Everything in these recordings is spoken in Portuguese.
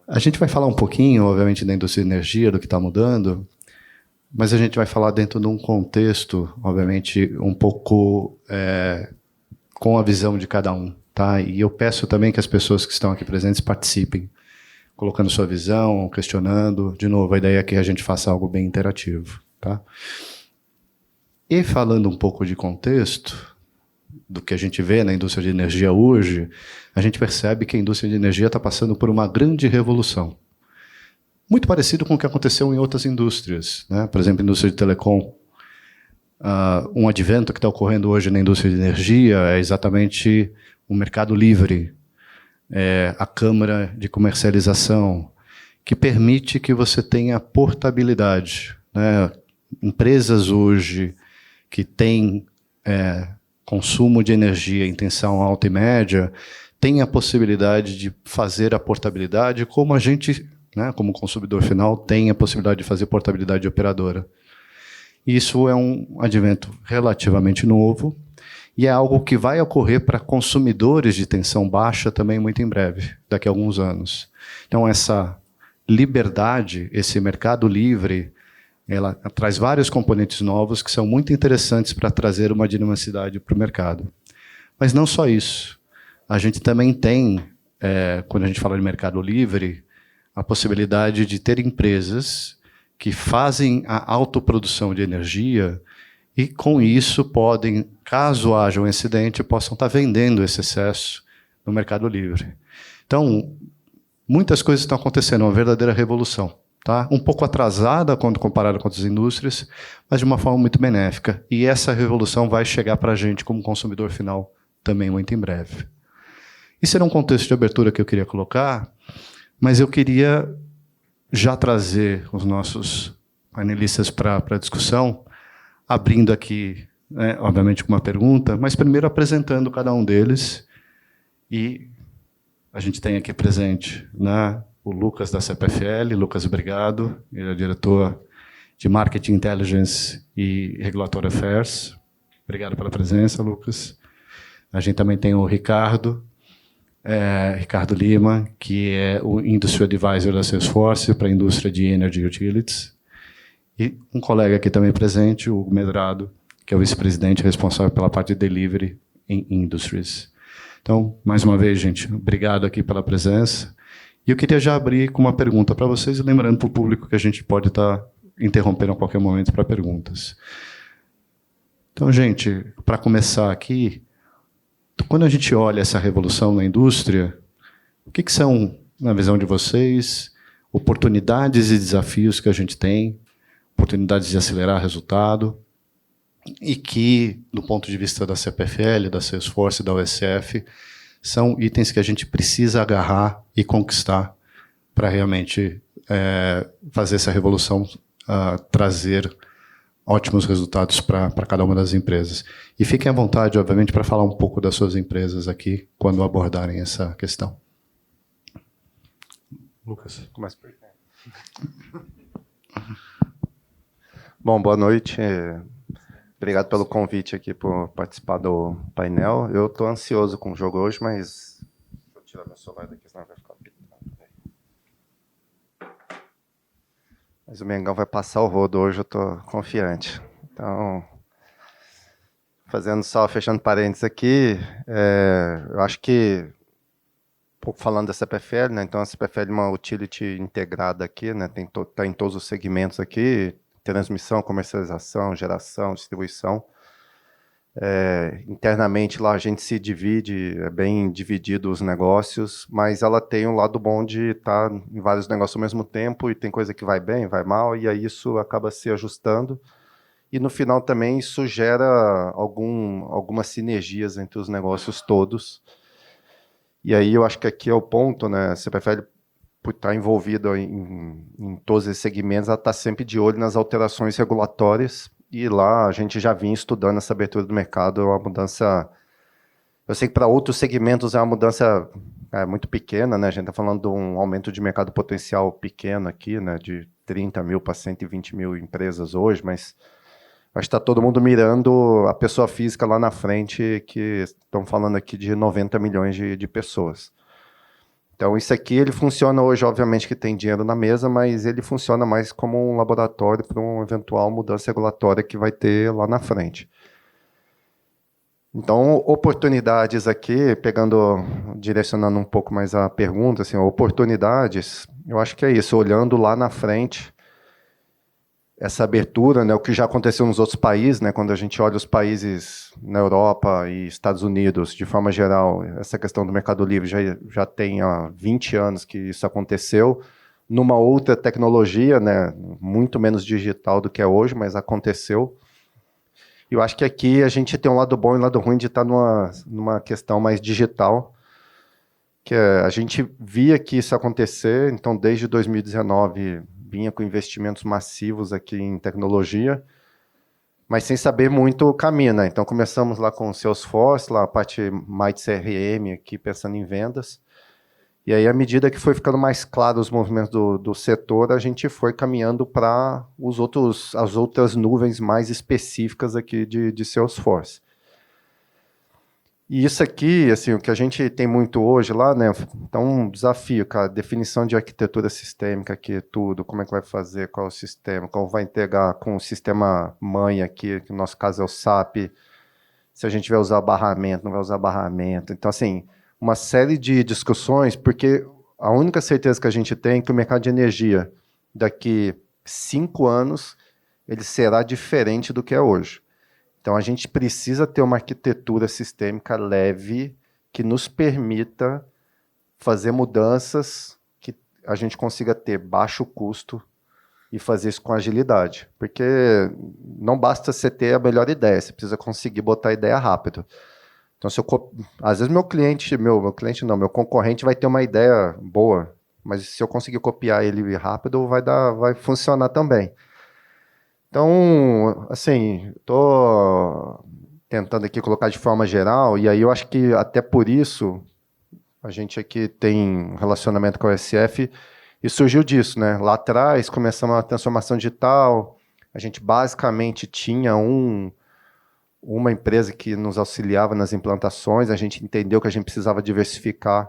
A gente vai falar um pouquinho, obviamente, da indústria de energia, do que está mudando, mas a gente vai falar dentro de um contexto, obviamente, um pouco com a visão de cada um. Tá? E eu peço também que as pessoas que estão aqui presentes participem, colocando sua visão, questionando. De novo, a ideia é que a gente faça algo bem interativo. Tá? E falando um pouco de contexto, do que a gente vê na indústria de energia hoje, a gente percebe que a indústria de energia está passando por uma grande revolução. Muito parecido com o que aconteceu em outras indústrias, né? Por exemplo, a indústria de telecom. Um advento que está ocorrendo hoje na indústria de energia é exatamente o mercado livre, a câmara de comercialização, que permite que você tenha portabilidade, né? Empresas hoje que têm consumo de energia em tensão alta e média têm a possibilidade de fazer a portabilidade como a gente, né, como consumidor final, tem a possibilidade de fazer portabilidade de operadora. Isso é um advento relativamente novo e é algo que vai ocorrer para consumidores de tensão baixa também muito em breve, daqui a alguns anos. Então, essa liberdade, esse mercado livre, ela traz vários componentes novos que são muito interessantes para trazer uma dinamicidade para o mercado. Mas não só isso. A gente também tem, quando a gente fala de mercado livre, a possibilidade de ter empresas que fazem a autoprodução de energia e, com isso, podem, caso haja um incidente, possam estar vendendo esse excesso no mercado livre. Então, muitas coisas estão acontecendo, uma verdadeira revolução. Tá? Um pouco atrasada quando comparada com outras indústrias, mas de uma forma muito benéfica. E essa revolução vai chegar para a gente como consumidor final também muito em breve. Isso era um contexto de abertura que eu queria colocar, mas eu queria já trazer os nossos panelistas para a discussão, abrindo aqui, né, obviamente, com uma pergunta, mas primeiro apresentando cada um deles. E a gente tem aqui presente, né, o Lucas da CPFL. Lucas, obrigado. Ele é diretor de Marketing Intelligence e Regulatory Affairs. Obrigado pela presença, Lucas. A gente também tem o Ricardo Lima, que é o Industry Advisor da Salesforce para a indústria de Energy Utilities. E um colega aqui também presente, o Hugo Medrado, que é o vice-presidente responsável pela parte de Delivery em Industries. Então, mais uma vez, gente, obrigado aqui pela presença. E eu queria já abrir com uma pergunta para vocês, lembrando para o público que a gente pode estar interrompendo a qualquer momento para perguntas. Então, gente, para começar aqui, quando a gente olha essa revolução na indústria, o que são, na visão de vocês, oportunidades e desafios que a gente tem, oportunidades de acelerar resultado, e que, do ponto de vista da CPFL, da Salesforce, da OSF, são itens que a gente precisa agarrar e conquistar para realmente fazer essa revolução, trazer ótimos resultados para cada uma das empresas. E fiquem à vontade, obviamente, para falar um pouco das suas empresas aqui, quando abordarem essa questão. Lucas, começa por aí. Bom, boa noite. Obrigado pelo convite aqui por participar do painel. Eu estou ansioso com o jogo hoje, mas... Deixa eu tirar meu celular daqui, senão vai ficar pitando. Mas o Mengão vai passar o rodo hoje, eu estou confiante. Então, fechando parênteses aqui, eu acho que, um pouco falando da CPFL, né? Então a CPFL é uma utility integrada aqui, né? Tá em todos os segmentos aqui, transmissão, comercialização, geração, distribuição. Internamente lá a gente se divide, é bem dividido os negócios, mas ela tem um lado bom de estar em vários negócios ao mesmo tempo, e tem coisa que vai bem, vai mal, e aí isso acaba se ajustando. E no final também isso gera algumas sinergias entre os negócios todos. E aí eu acho que aqui é o ponto, né? A CPFL, por estar envolvida em todos esses segmentos, ela está sempre de olho nas alterações regulatórias, e lá a gente já vinha estudando essa abertura do mercado, é uma mudança... Eu sei que para outros segmentos é uma mudança muito pequena, né? A gente está falando de um aumento de mercado potencial pequeno aqui, né? De 30 mil para 120 mil empresas hoje, mas acho que está todo mundo mirando a pessoa física lá na frente, que estão falando aqui de 90 milhões de pessoas. Então, isso aqui ele funciona hoje, obviamente, que tem dinheiro na mesa, mas ele funciona mais como um laboratório para uma eventual mudança regulatória que vai ter lá na frente. Então, oportunidades aqui, direcionando um pouco mais a pergunta, assim, oportunidades, eu acho que é isso, olhando lá na frente, essa abertura, né, o que já aconteceu nos outros países, né, quando a gente olha os países na Europa e Estados Unidos, de forma geral, essa questão do Mercado Livre já tem há 20 anos que isso aconteceu, numa outra tecnologia, né, muito menos digital do que é hoje, mas aconteceu. Eu acho que aqui a gente tem um lado bom e um lado ruim de estar numa questão mais digital, que a gente via que isso acontecer, então desde 2019 vinha com investimentos massivos aqui em tecnologia, mas sem saber muito o caminho, né? Então começamos lá com o Salesforce, lá a parte mais de CRM aqui, pensando em vendas, e aí à medida que foi ficando mais claro os movimentos do setor, a gente foi caminhando para as outras nuvens mais específicas aqui de Salesforce. E isso aqui, assim, o que a gente tem muito hoje lá, né? Então, um desafio, cara, definição de arquitetura sistêmica aqui, tudo, como é que vai fazer, qual é o sistema, como vai integrar com o sistema mãe aqui, que no nosso caso é o SAP, se a gente vai usar barramento, não vai usar barramento. Então, assim, uma série de discussões, porque a única certeza que a gente tem é que o mercado de energia, daqui 5 anos, ele será diferente do que é hoje. Então, a gente precisa ter uma arquitetura sistêmica leve que nos permita fazer mudanças que a gente consiga ter baixo custo e fazer isso com agilidade. Porque não basta você ter a melhor ideia, você precisa conseguir botar a ideia rápido. Então, às vezes meu concorrente vai ter uma ideia boa, mas se eu conseguir copiar ele rápido, vai funcionar também. Então, assim, estou tentando aqui colocar de forma geral, e aí eu acho que até por isso a gente aqui tem um relacionamento com a SF e surgiu disso, né? Lá atrás começamos a transformação digital, a gente basicamente tinha uma empresa que nos auxiliava nas implantações, a gente entendeu que a gente precisava diversificar,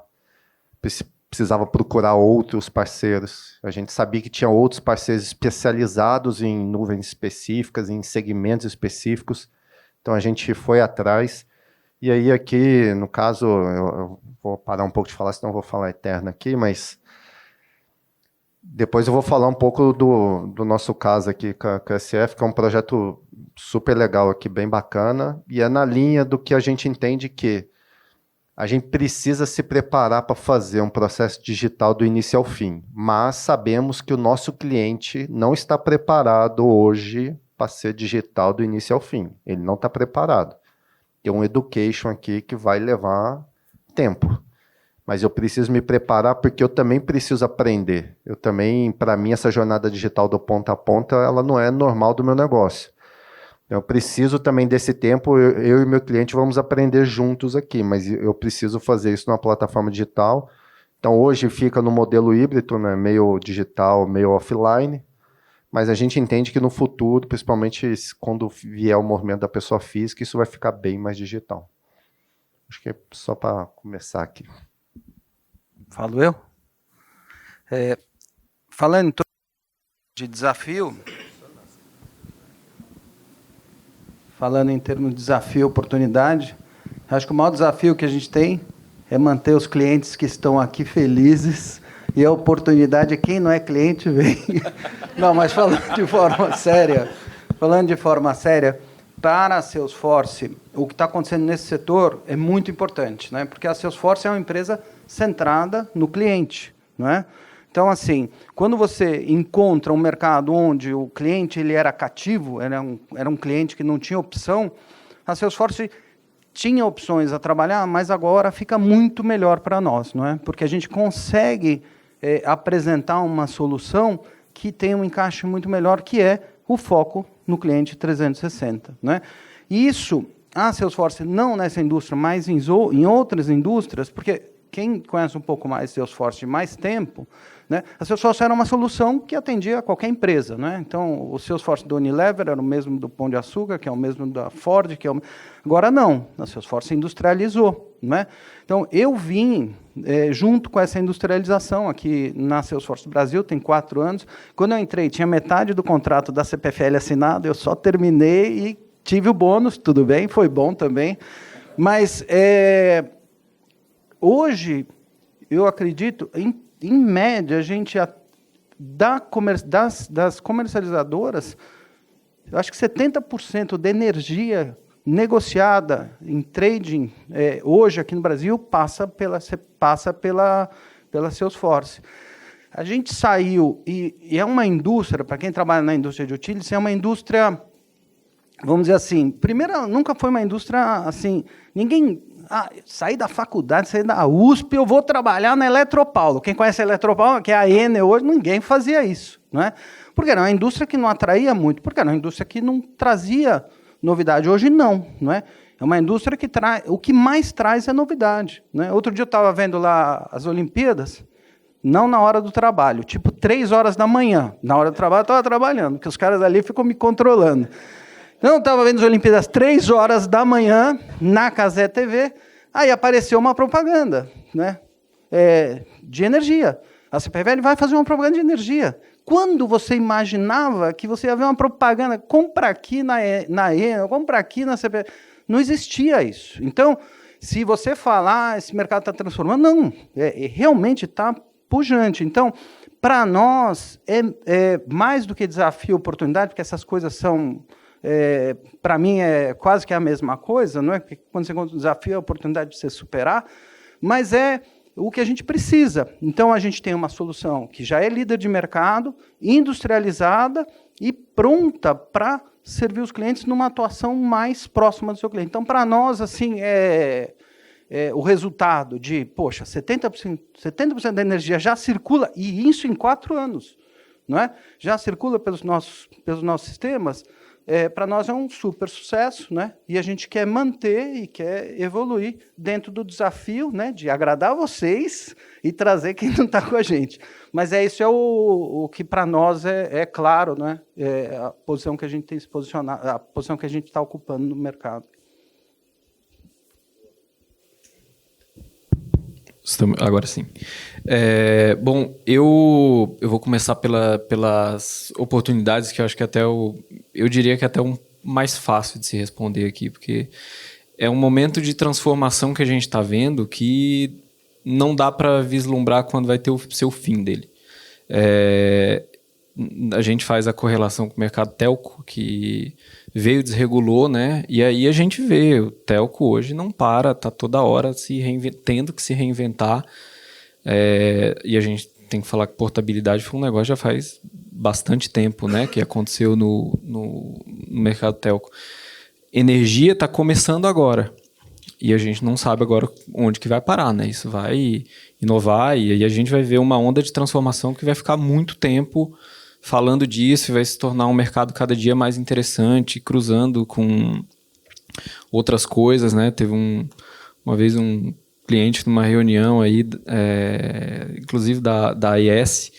precisava procurar outros parceiros. A gente sabia que tinha outros parceiros especializados em nuvens específicas, em segmentos específicos. Então, a gente foi atrás. E aí, aqui, no caso, eu vou parar um pouco de falar, senão eu vou falar eterno aqui, mas depois eu vou falar um pouco do nosso caso aqui com a SF, que é um projeto super legal aqui, bem bacana, e é na linha do que a gente entende que a gente precisa se preparar para fazer um processo digital do início ao fim, mas sabemos que o nosso cliente não está preparado hoje para ser digital do início ao fim. Ele não está preparado. Tem um education aqui que vai levar tempo. Mas eu preciso me preparar porque eu também preciso aprender. Eu também, para mim, essa jornada digital do ponta a ponta, ela não é normal do meu negócio. Eu preciso também desse tempo, eu e meu cliente vamos aprender juntos aqui, mas eu preciso fazer isso numa plataforma digital. Então, hoje fica no modelo híbrido, né, meio digital, meio offline, mas a gente entende que no futuro, principalmente quando vier o movimento da pessoa física, isso vai ficar bem mais digital. Acho que é só para começar aqui. Falo eu? Falando de desafio, falando em termos de desafio e oportunidade, acho que o maior desafio que a gente tem é manter os clientes que estão aqui felizes, e a oportunidade é quem não é cliente vem. Não, mas falando de forma séria, para a Salesforce, o que está acontecendo nesse setor é muito importante, né? Porque a Salesforce é uma empresa centrada no cliente, não é? Então, assim, quando você encontra um mercado onde o cliente ele era cativo, era um cliente que não tinha opção, a Salesforce tinha opções a trabalhar, mas agora fica muito melhor para nós, não é? Porque a gente consegue apresentar uma solução que tem um encaixe muito melhor, que é o foco no cliente 360, né? E isso, a Salesforce, não nessa indústria, mas em outras indústrias, porque quem conhece um pouco mais Salesforce de mais tempo, né? A Salesforce era uma solução que atendia a qualquer empresa, né? Então, o Salesforce do Unilever era o mesmo do Pão de Açúcar, que é o mesmo da Ford, que é o... Agora não, a Salesforce industrializou, né? Então, eu vim junto com essa industrialização aqui na Salesforce Brasil, tem 4 anos. Quando eu entrei, tinha metade do contrato da CPFL assinado, eu só terminei e tive o bônus, tudo bem, foi bom também. Mas, hoje, eu acredito, em média, a gente, das comercializadoras, eu acho que 70% da energia negociada em trading, hoje aqui no Brasil, passa pela Salesforce. A gente saiu, e é uma indústria, para quem trabalha na indústria de utilities, é uma indústria, vamos dizer assim, primeiro, nunca foi uma indústria assim, ninguém... saí da faculdade, saí da USP, eu vou trabalhar na Eletropaulo. Quem conhece a Eletropaulo, que é a Enel hoje, ninguém fazia isso, não é? Porque era uma indústria que não atraía muito, porque era uma indústria que não trazia novidade. Hoje não é? É uma indústria que traz, o que mais traz é novidade, né? Outro dia eu estava vendo lá as Olimpíadas, não na hora do trabalho, tipo 3 horas da manhã. Na hora do trabalho eu estava trabalhando, porque os caras ali ficam me controlando. Então, eu estava vendo as Olimpíadas 3 horas da manhã, na Cazé TV, aí apareceu uma propaganda, né, de energia. A CPFL vai fazer uma propaganda de energia. Quando você imaginava que você ia ver uma propaganda, compra aqui na Enel, compra aqui na CPFL, não existia isso. Então, se você falar, esse mercado está transformando, não, realmente está pujante. Então, para nós, é mais do que desafio, oportunidade, porque essas coisas são... para mim é quase que a mesma coisa, não é? Porque quando você encontra um desafio, é a oportunidade de você superar, mas é o que a gente precisa. Então, a gente tem uma solução que já é líder de mercado, industrializada e pronta para servir os clientes numa atuação mais próxima do seu cliente. Então, para nós, assim, o resultado de, poxa, 70% da energia já circula, e isso em 4 anos, não é? Já circula pelos nossos sistemas. Para nós é um super sucesso, né? E a gente quer manter e quer evoluir dentro do desafio, né, de agradar vocês e trazer quem não está com a gente. Mas isso é o que para nós é claro, né? A posição que a gente tem se posicionado, a posição que a gente está ocupando no mercado. Agora sim. Bom, eu vou começar pelas oportunidades, que eu acho que eu diria que até o mais fácil de se responder aqui, porque é um momento de transformação que a gente está vendo que não dá para vislumbrar quando vai ter o seu fim dele. A gente faz a correlação com o mercado telco, que veio, desregulou, né? E aí a gente vê, o telco hoje não para, está toda hora tendo que se reinventar. E a gente tem que falar que portabilidade foi um negócio já faz bastante tempo, né? Que aconteceu no mercado telco. Energia está começando agora. E a gente não sabe agora onde que vai parar, né? Isso vai inovar e aí a gente vai ver uma onda de transformação que vai ficar muito tempo falando disso e vai se tornar um mercado cada dia mais interessante, cruzando com outras coisas, né? Teve uma vez um cliente numa reunião aí, inclusive da AES,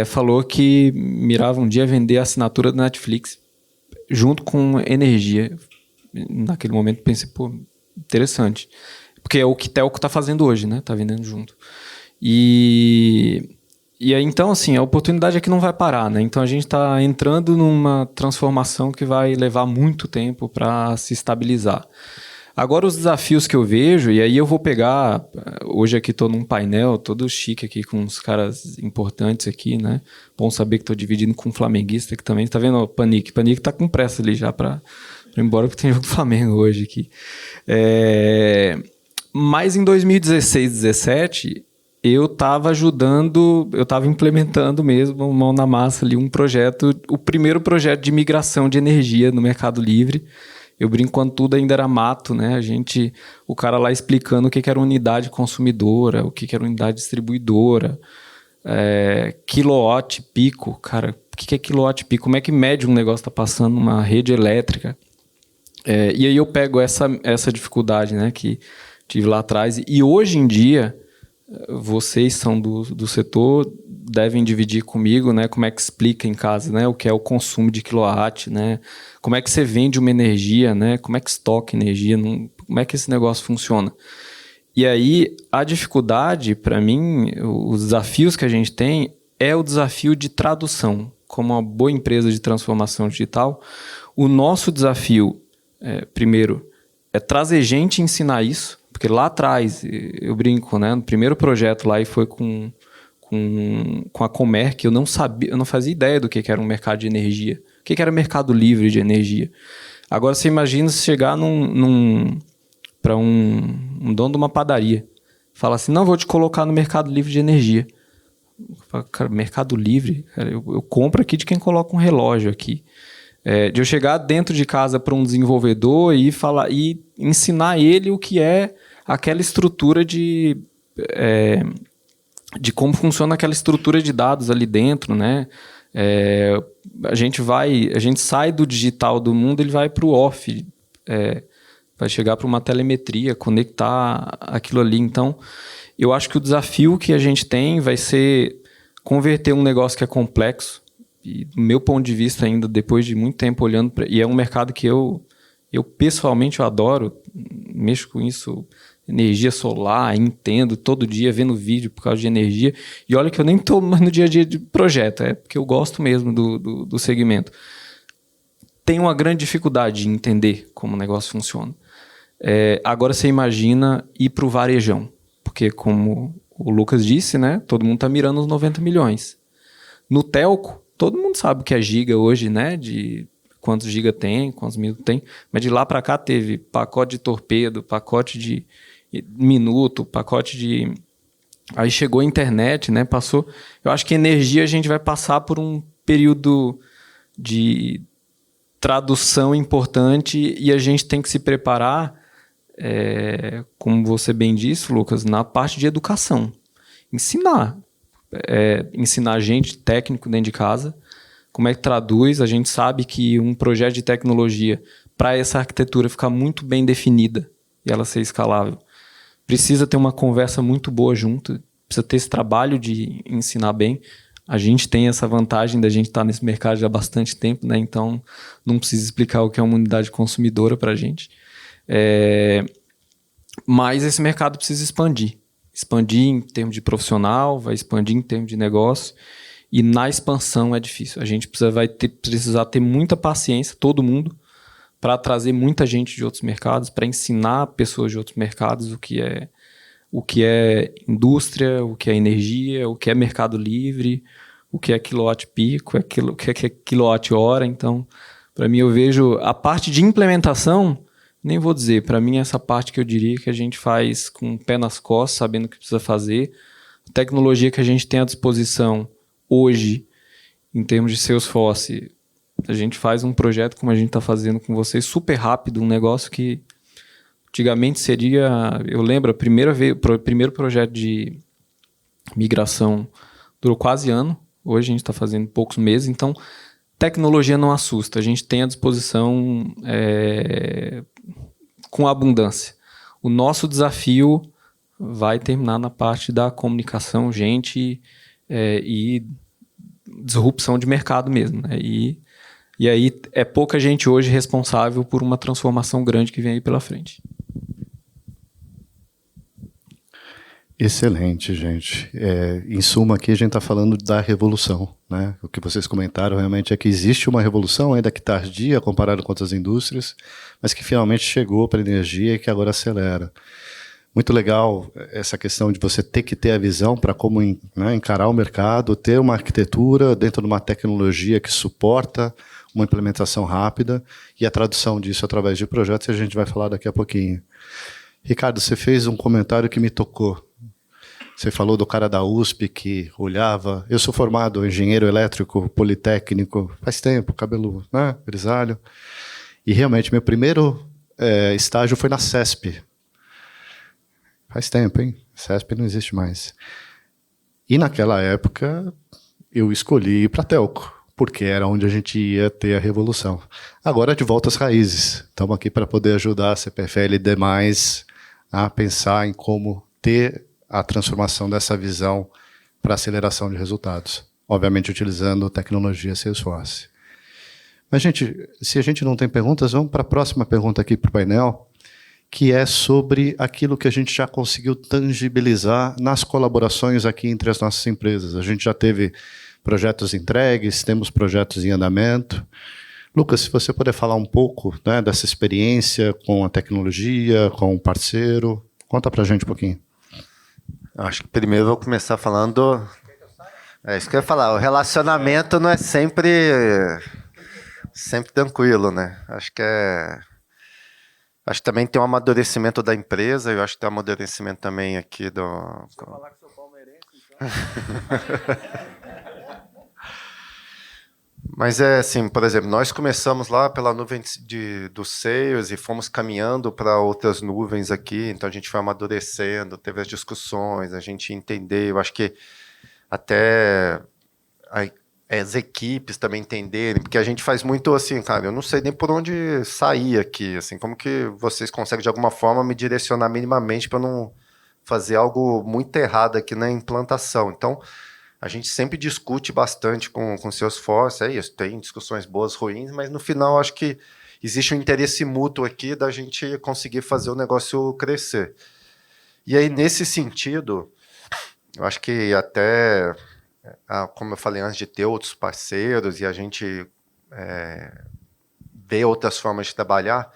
falou que mirava um dia vender a assinatura da Netflix junto com energia. Naquele momento pensei, pô, interessante. Porque é o que telco está fazendo hoje, né? Está vendendo junto. E aí, então, assim, a oportunidade aqui não vai parar, né? Então, a gente está entrando numa transformação que vai levar muito tempo para se estabilizar. Agora, os desafios que eu vejo, e aí eu vou pegar... Hoje aqui estou num painel todo chique aqui, com uns caras importantes aqui, né? Bom saber que estou dividindo com um flamenguista que também... Tá vendo o Panic? Panic está com pressa ali já para ir embora, porque tem jogo do Flamengo hoje aqui. Mas em 2016, 2017... eu estava implementando mesmo, mão na massa ali, um projeto, o primeiro projeto de migração de energia no Mercado Livre. Eu brinco quando tudo ainda era mato, né? O cara lá explicando o que era unidade consumidora, o que era unidade distribuidora, quilowatt pico, cara, o que é quilowatt pico? Como é que mede um negócio que está passando numa rede elétrica? E aí eu pego essa dificuldade, né, que tive lá atrás, e hoje em dia vocês são do setor, devem dividir comigo, né, como é que explica em casa, né, o que é o consumo de quilowatt, né, como é que você vende uma energia, né, como é que estoca energia, como é que esse negócio funciona. E aí, a dificuldade, para mim, os desafios que a gente tem é o desafio de tradução. Como uma boa empresa de transformação digital, o nosso desafio, primeiro, é trazer gente e ensinar isso, porque lá atrás, eu brinco, né, no primeiro projeto lá, e foi com a Comer, que eu não sabia, eu não fazia ideia do que era um mercado de energia, o que era mercado livre de energia. Agora, você imagina se chegar para um dono de uma padaria, fala assim, não, vou te colocar no mercado livre de energia. Eu falo, cara, mercado livre? Cara, eu compro aqui de quem coloca um relógio aqui. De eu chegar dentro de casa para um desenvolvedor e ensinar ele o que é aquela estrutura de como funciona aquela estrutura de dados ali dentro, né? A gente sai do digital do mundo, ele vai para o off, vai chegar para uma telemetria, conectar aquilo ali. Então, eu acho que o desafio que a gente tem vai ser converter um negócio que é complexo, e do meu ponto de vista ainda, depois de muito tempo olhando, e é um mercado que eu pessoalmente eu adoro, mexo com isso, energia solar, entendo, todo dia vendo vídeo por causa de energia, e olha que eu nem estou no dia a dia de projeto, é porque eu gosto mesmo do segmento. Tem uma grande dificuldade de entender como o negócio funciona. Agora você imagina ir para o varejão, porque como o Lucas disse, né, todo mundo está mirando os 90 milhões. No telco, todo mundo sabe o que é giga hoje, né, de quantos giga tem, quantos minutos tem, mas de lá para cá teve pacote de torpedo, pacote de minuto, pacote de... Aí chegou a internet, né, passou... Eu acho que energia a gente vai passar por um período de tradução importante e a gente tem que se preparar, como você bem disse, Lucas, na parte de educação. Ensinar gente técnico dentro de casa, como é que traduz. A gente sabe que um projeto de tecnologia, para essa arquitetura ficar muito bem definida e ela ser escalável, precisa ter uma conversa muito boa junto, precisa ter esse trabalho de ensinar bem. A gente tem essa vantagem da gente estar nesse mercado já há bastante tempo, né? Então não precisa explicar o que é uma unidade consumidora para a gente. Mas esse mercado precisa expandir em termos de profissional, vai expandir em termos de negócio, e na expansão é difícil. A gente precisar ter muita paciência, todo mundo, para trazer muita gente de outros mercados, para ensinar pessoas de outros mercados o que é indústria, o que é energia, o que é mercado livre, o que é quilowatt-pico, o que é quilowatt-hora. Então, para mim, eu vejo a parte de implementação, nem vou dizer, para mim essa parte que eu diria que a gente faz com o pé nas costas, sabendo o que precisa fazer. A tecnologia que a gente tem à disposição hoje, em termos de Salesforce, a gente faz um projeto como a gente está fazendo com vocês, super rápido, um negócio que antigamente seria... Eu lembro, o primeiro projeto de migração durou quase ano, hoje a gente está fazendo poucos meses, então tecnologia não assusta, a gente tem à disposição com abundância. O nosso desafio vai terminar na parte da comunicação, gente, e disrupção de mercado mesmo, né? E aí é pouca gente hoje responsável por uma transformação grande que vem aí pela frente. Excelente, gente. Em suma, aqui a gente está falando da revolução, né? O que vocês comentaram realmente é que existe uma revolução, ainda que tardia comparado com outras indústrias, mas que finalmente chegou para a energia e que agora acelera. Muito legal essa questão de você ter que ter a visão para como encarar o mercado, ter uma arquitetura dentro de uma tecnologia que suporta uma implementação rápida e a tradução disso através de projetos, e a gente vai falar daqui a pouquinho. Ricardo, você fez um comentário que me tocou. Você falou do cara da USP que olhava... Eu sou formado engenheiro elétrico, politécnico, faz tempo, cabelo, né, grisalho. E realmente, meu primeiro estágio foi na CESP. Faz tempo, hein? CESP não existe mais. E naquela época, eu escolhi ir para a Telco, porque era onde a gente ia ter a revolução. Agora, de volta às raízes. Estamos aqui para poder ajudar a CPFL e demais a pensar em como ter a transformação dessa visão para aceleração de resultados, obviamente utilizando tecnologia Salesforce. Mas, gente, se a gente não tem perguntas, vamos para a próxima pergunta aqui para o painel, que é sobre aquilo que a gente já conseguiu tangibilizar nas colaborações aqui entre as nossas empresas. A gente já teve projetos entregues, temos projetos em andamento. Lucas, se você puder falar um pouco, né, dessa experiência com a tecnologia, com o parceiro, conta para a gente um pouquinho. Acho que primeiro eu vou começar falando... É isso que eu ia falar, o relacionamento não é sempre tranquilo, né? Acho que também tem um amadurecimento da empresa, eu acho que tem um amadurecimento também aqui do... Vou falar que sou palmeirense, então... Mas é assim, por exemplo, nós começamos lá pela nuvem do Sales e fomos caminhando para outras nuvens aqui, então a gente foi amadurecendo, teve as discussões, a gente entendeu, eu acho que até as equipes também entenderem, porque a gente faz muito assim, cara, eu não sei nem por onde sair aqui, assim, como que vocês conseguem de alguma forma me direcionar minimamente para não fazer algo muito errado aqui na implantação. Então, a gente sempre discute bastante com o Salesforce, é isso, tem discussões boas, ruins, mas no final acho que existe um interesse mútuo aqui da gente conseguir fazer o negócio crescer. E aí, nesse sentido, eu acho que até, como eu falei antes, de ter outros parceiros e a gente ver outras formas de trabalhar,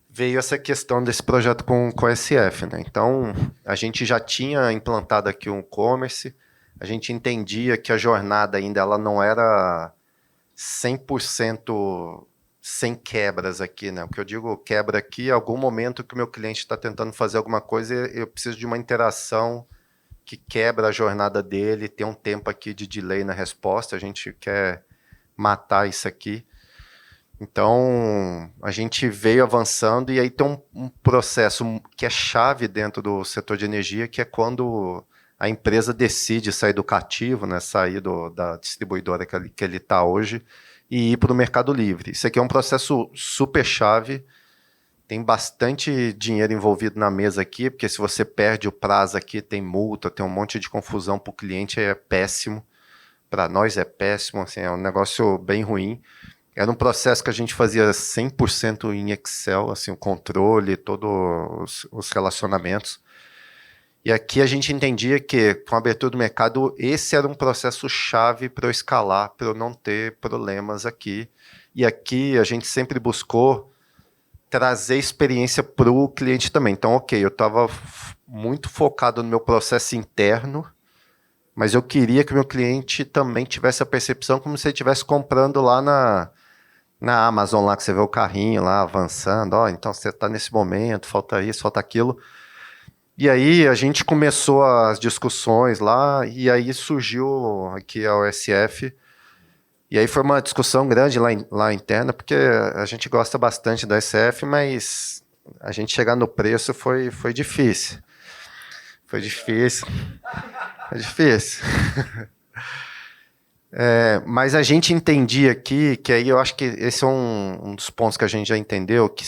veio essa questão desse projeto com o SF, né? Então, a gente já tinha implantado aqui um e-commerce, a gente entendia que a jornada ainda ela não era 100% sem quebras aqui, né? O que eu digo quebra aqui, em algum momento que o meu cliente está tentando fazer alguma coisa, eu preciso de uma interação que quebra a jornada dele, tem um tempo aqui de delay na resposta, a gente quer matar isso aqui. Então, a gente veio avançando e aí tem um processo que é chave dentro do setor de energia, que é quando a empresa decide sair do cativo, né, sair da distribuidora que ele está hoje e ir para o Mercado Livre. Isso aqui é um processo super chave, tem bastante dinheiro envolvido na mesa aqui, porque se você perde o prazo aqui, tem multa, tem um monte de confusão para o cliente, é péssimo. Para nós é péssimo, assim, é um negócio bem ruim. Era um processo que a gente fazia 100% em Excel, assim, o controle, todos os relacionamentos. E aqui a gente entendia que, com a abertura do mercado, esse era um processo chave para eu escalar, para eu não ter problemas aqui. E aqui a gente sempre buscou trazer experiência para o cliente também. Então, ok, eu estava muito focado no meu processo interno, mas eu queria que o meu cliente também tivesse a percepção como se ele estivesse comprando lá na Amazon, lá que você vê o carrinho lá avançando. Ó, então você está nesse momento, falta isso, falta aquilo. E aí a gente começou as discussões lá, e aí surgiu aqui a OSF, e aí foi uma discussão grande lá interna, porque a gente gosta bastante da SF, mas a gente chegar no preço foi difícil. Foi difícil. Foi difícil. Mas a gente entendia aqui, que aí eu acho que esse é um dos pontos que a gente já entendeu, que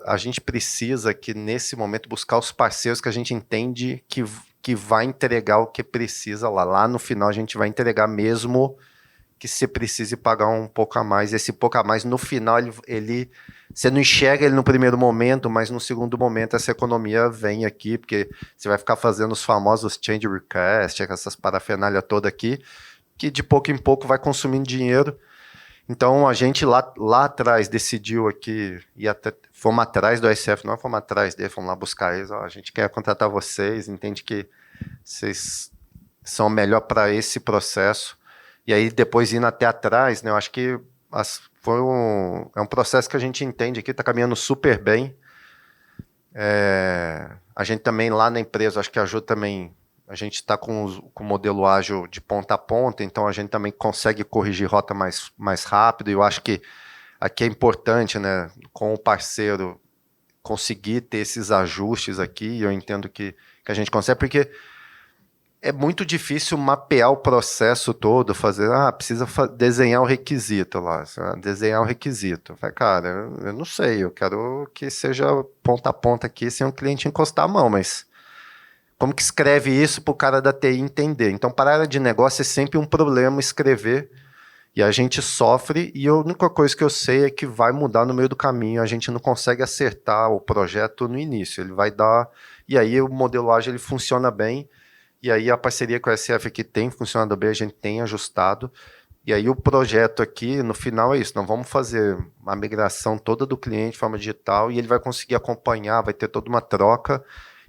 a gente precisa que nesse momento buscar os parceiros que a gente entende que vai entregar o que precisa lá. Lá no final a gente vai entregar mesmo que você precise pagar um pouco a mais. Esse pouco a mais, no final, você não enxerga ele no primeiro momento, mas no segundo momento essa economia vem aqui, porque você vai ficar fazendo os famosos change request, essas parafernália toda aqui, que de pouco em pouco vai consumindo dinheiro. Então, a gente lá atrás decidiu aqui, fomos atrás do SF, não fomos atrás dele, fomos lá buscar eles, ó, a gente quer contratar vocês, entende que vocês são melhor para esse processo. E aí, depois indo até atrás, né, eu acho que é um processo que a gente entende aqui, está caminhando super bem. A gente também lá na empresa, acho que ajuda também. A gente está com o modelo ágil de ponta a ponta, então a gente também consegue corrigir rota mais rápido. E eu acho que aqui é importante, né, com o parceiro, conseguir ter esses ajustes aqui. E eu entendo que a gente consegue, porque é muito difícil mapear o processo todo, precisa desenhar o requisito lá, desenhar o requisito. Eu falei, cara, eu não sei, eu quero que seja ponta a ponta aqui, sem o cliente encostar a mão, mas como que escreve isso para o cara da TI entender? Então, para a área de negócio é sempre um problema escrever, e a gente sofre, e a única coisa que eu sei é que vai mudar no meio do caminho, a gente não consegue acertar o projeto no início, ele vai dar, e aí o modelo ágil ele funciona bem, e aí a parceria com a SF aqui tem funcionado bem, a gente tem ajustado, e aí o projeto aqui, no final é isso, nós vamos fazer a migração toda do cliente de forma digital, e ele vai conseguir acompanhar, vai ter toda uma troca,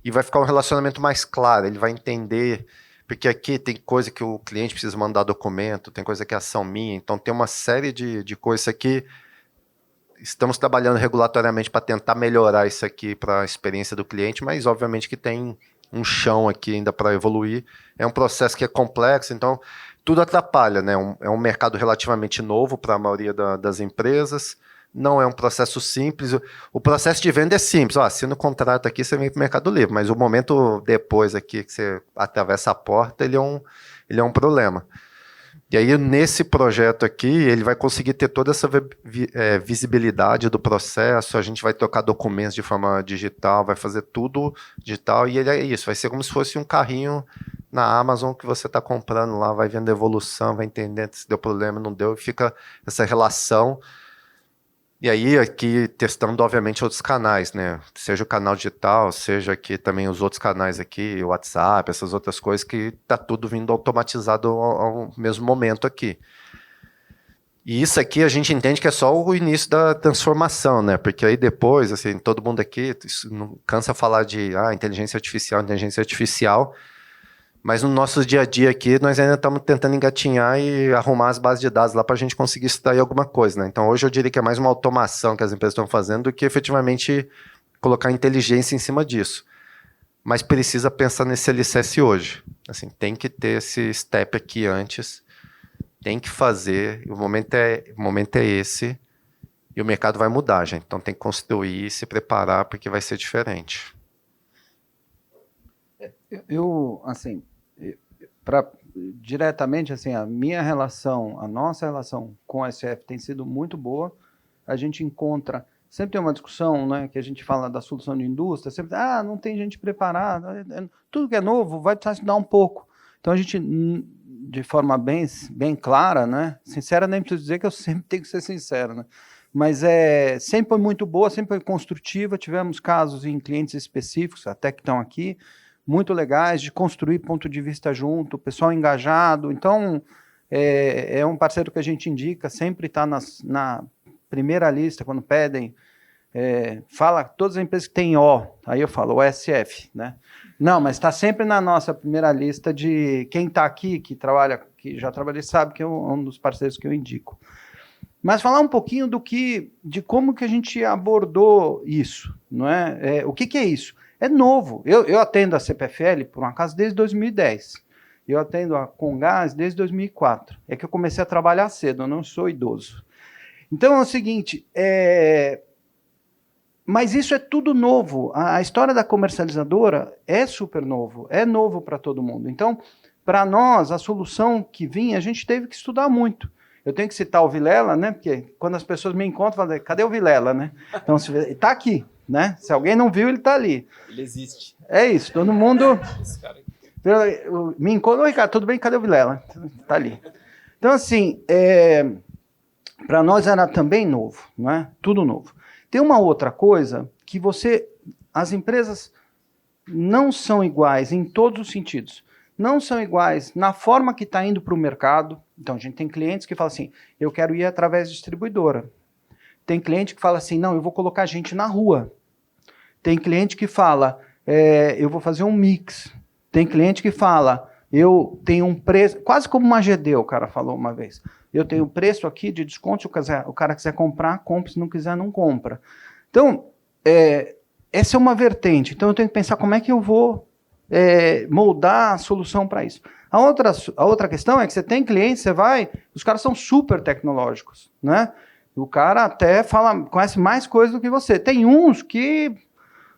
e vai ficar um relacionamento mais claro, ele vai entender, porque aqui tem coisa que o cliente precisa mandar documento, tem coisa que é ação minha, então tem uma série de coisas aqui, estamos trabalhando regulatoriamente para tentar melhorar isso aqui para a experiência do cliente, mas obviamente que tem um chão aqui ainda para evoluir, é um processo que é complexo, então tudo atrapalha, né? É um mercado relativamente novo para a maioria das empresas, não é um processo simples. O processo de venda é simples. Assina o contrato aqui, você vem para o Mercado Livre, mas o momento depois aqui que você atravessa a porta, ele é um problema. E aí, nesse projeto aqui, ele vai conseguir ter toda essa visibilidade do processo, a gente vai trocar documentos de forma digital, vai fazer tudo digital, e ele é isso, vai ser como se fosse um carrinho na Amazon que você está comprando lá, vai vendo a evolução, vai entendendo se deu problema, não deu, e fica essa relação. E aí, aqui, testando, obviamente, outros canais, né? Seja o canal digital, seja aqui também os outros canais aqui, o WhatsApp, essas outras coisas que tá tudo vindo automatizado ao mesmo momento aqui. E isso aqui a gente entende que é só o início da transformação, né? Porque aí depois, assim, todo mundo aqui não cansa falar de inteligência artificial, mas no nosso dia a dia aqui, nós ainda estamos tentando engatinhar e arrumar as bases de dados lá para a gente conseguir extrair alguma coisa, né? Então, hoje eu diria que é mais uma automação que as empresas estão fazendo do que efetivamente colocar inteligência em cima disso. Mas precisa pensar nesse alicerce hoje. Assim, tem que ter esse step aqui antes, tem que fazer, o momento é esse, e o mercado vai mudar, gente. Então, tem que construir e se preparar porque vai ser diferente. Assim, diretamente, assim, a nossa relação com a SF tem sido muito boa. A gente encontra, sempre tem uma discussão, né, que a gente fala da solução de indústria, sempre, não tem gente preparada, tudo que é novo vai precisar estudar um pouco. Então, a gente, de forma bem clara, né, sincera, nem preciso dizer que eu sempre tenho que ser sincero, né, mas sempre foi muito boa, sempre foi construtiva, tivemos casos em clientes específicos, até que estão aqui, muito legais, de construir ponto de vista junto, pessoal engajado. Então, é um parceiro que a gente indica, sempre está na primeira lista, quando pedem, fala todas as empresas que têm aí eu falo, OSF, né? Não, mas está sempre na nossa primeira lista de quem está aqui, que já trabalhei, sabe que é um dos parceiros que eu indico. Mas falar um pouquinho de como que a gente abordou isso, não é? O que é isso? É novo. Eu atendo a CPFL, por um acaso, desde 2010. Eu atendo a Comgás desde 2004. É que eu comecei a trabalhar cedo, eu não sou idoso. Então é o seguinte, mas isso é tudo novo. A história da comercializadora é super novo, é novo para todo mundo. Então, para nós, a solução que vinha, a gente teve que estudar muito. Eu tenho que citar o Vilela, né? Porque quando as pessoas me encontram, falam, cadê o Vilela, né? Então, está aqui. Né? Se alguém não viu, ele está ali. Ele existe. É isso, todo mundo... Esse cara aqui. Me encontra, Ricardo, tudo bem? Cadê o Vilela? Está ali. Então, assim, para nós era também novo, não é? Tudo novo. Tem uma outra coisa que as empresas não são iguais em todos os sentidos. Não são iguais na forma que está indo para o mercado. Então, a gente tem clientes que falam assim, eu quero ir através de distribuidora. Tem cliente que fala assim, não, eu vou colocar gente na rua. Tem cliente que fala, eu vou fazer um mix. Tem cliente que fala, eu tenho um preço, quase como uma GD, o cara falou uma vez. Eu tenho um preço aqui de desconto, se o cara quiser comprar, compra, se não quiser, não compra. Então, essa é uma vertente. Então, eu tenho que pensar como é que eu vou moldar a solução para isso. A outra questão é que você tem clientes, os caras são super tecnológicos, né? O cara até conhece mais coisas do que você. Tem uns que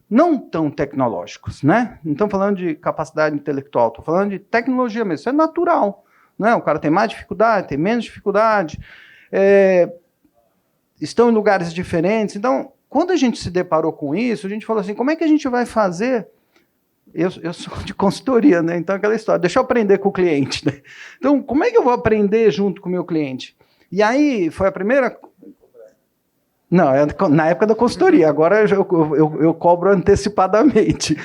não tão tecnológicos, né? Não estamos falando de capacidade intelectual, estou falando de tecnologia mesmo. Isso é natural, né? O cara tem mais dificuldade, tem menos dificuldade, estão em lugares diferentes. Então, quando a gente se deparou com isso, a gente falou assim, como é que a gente vai fazer eu sou de consultoria, né? Então, aquela história, deixa eu aprender com o cliente, né? Então, como é que eu vou aprender junto com o meu cliente? E aí, foi a primeira... Não, na época da consultoria, agora eu cobro antecipadamente.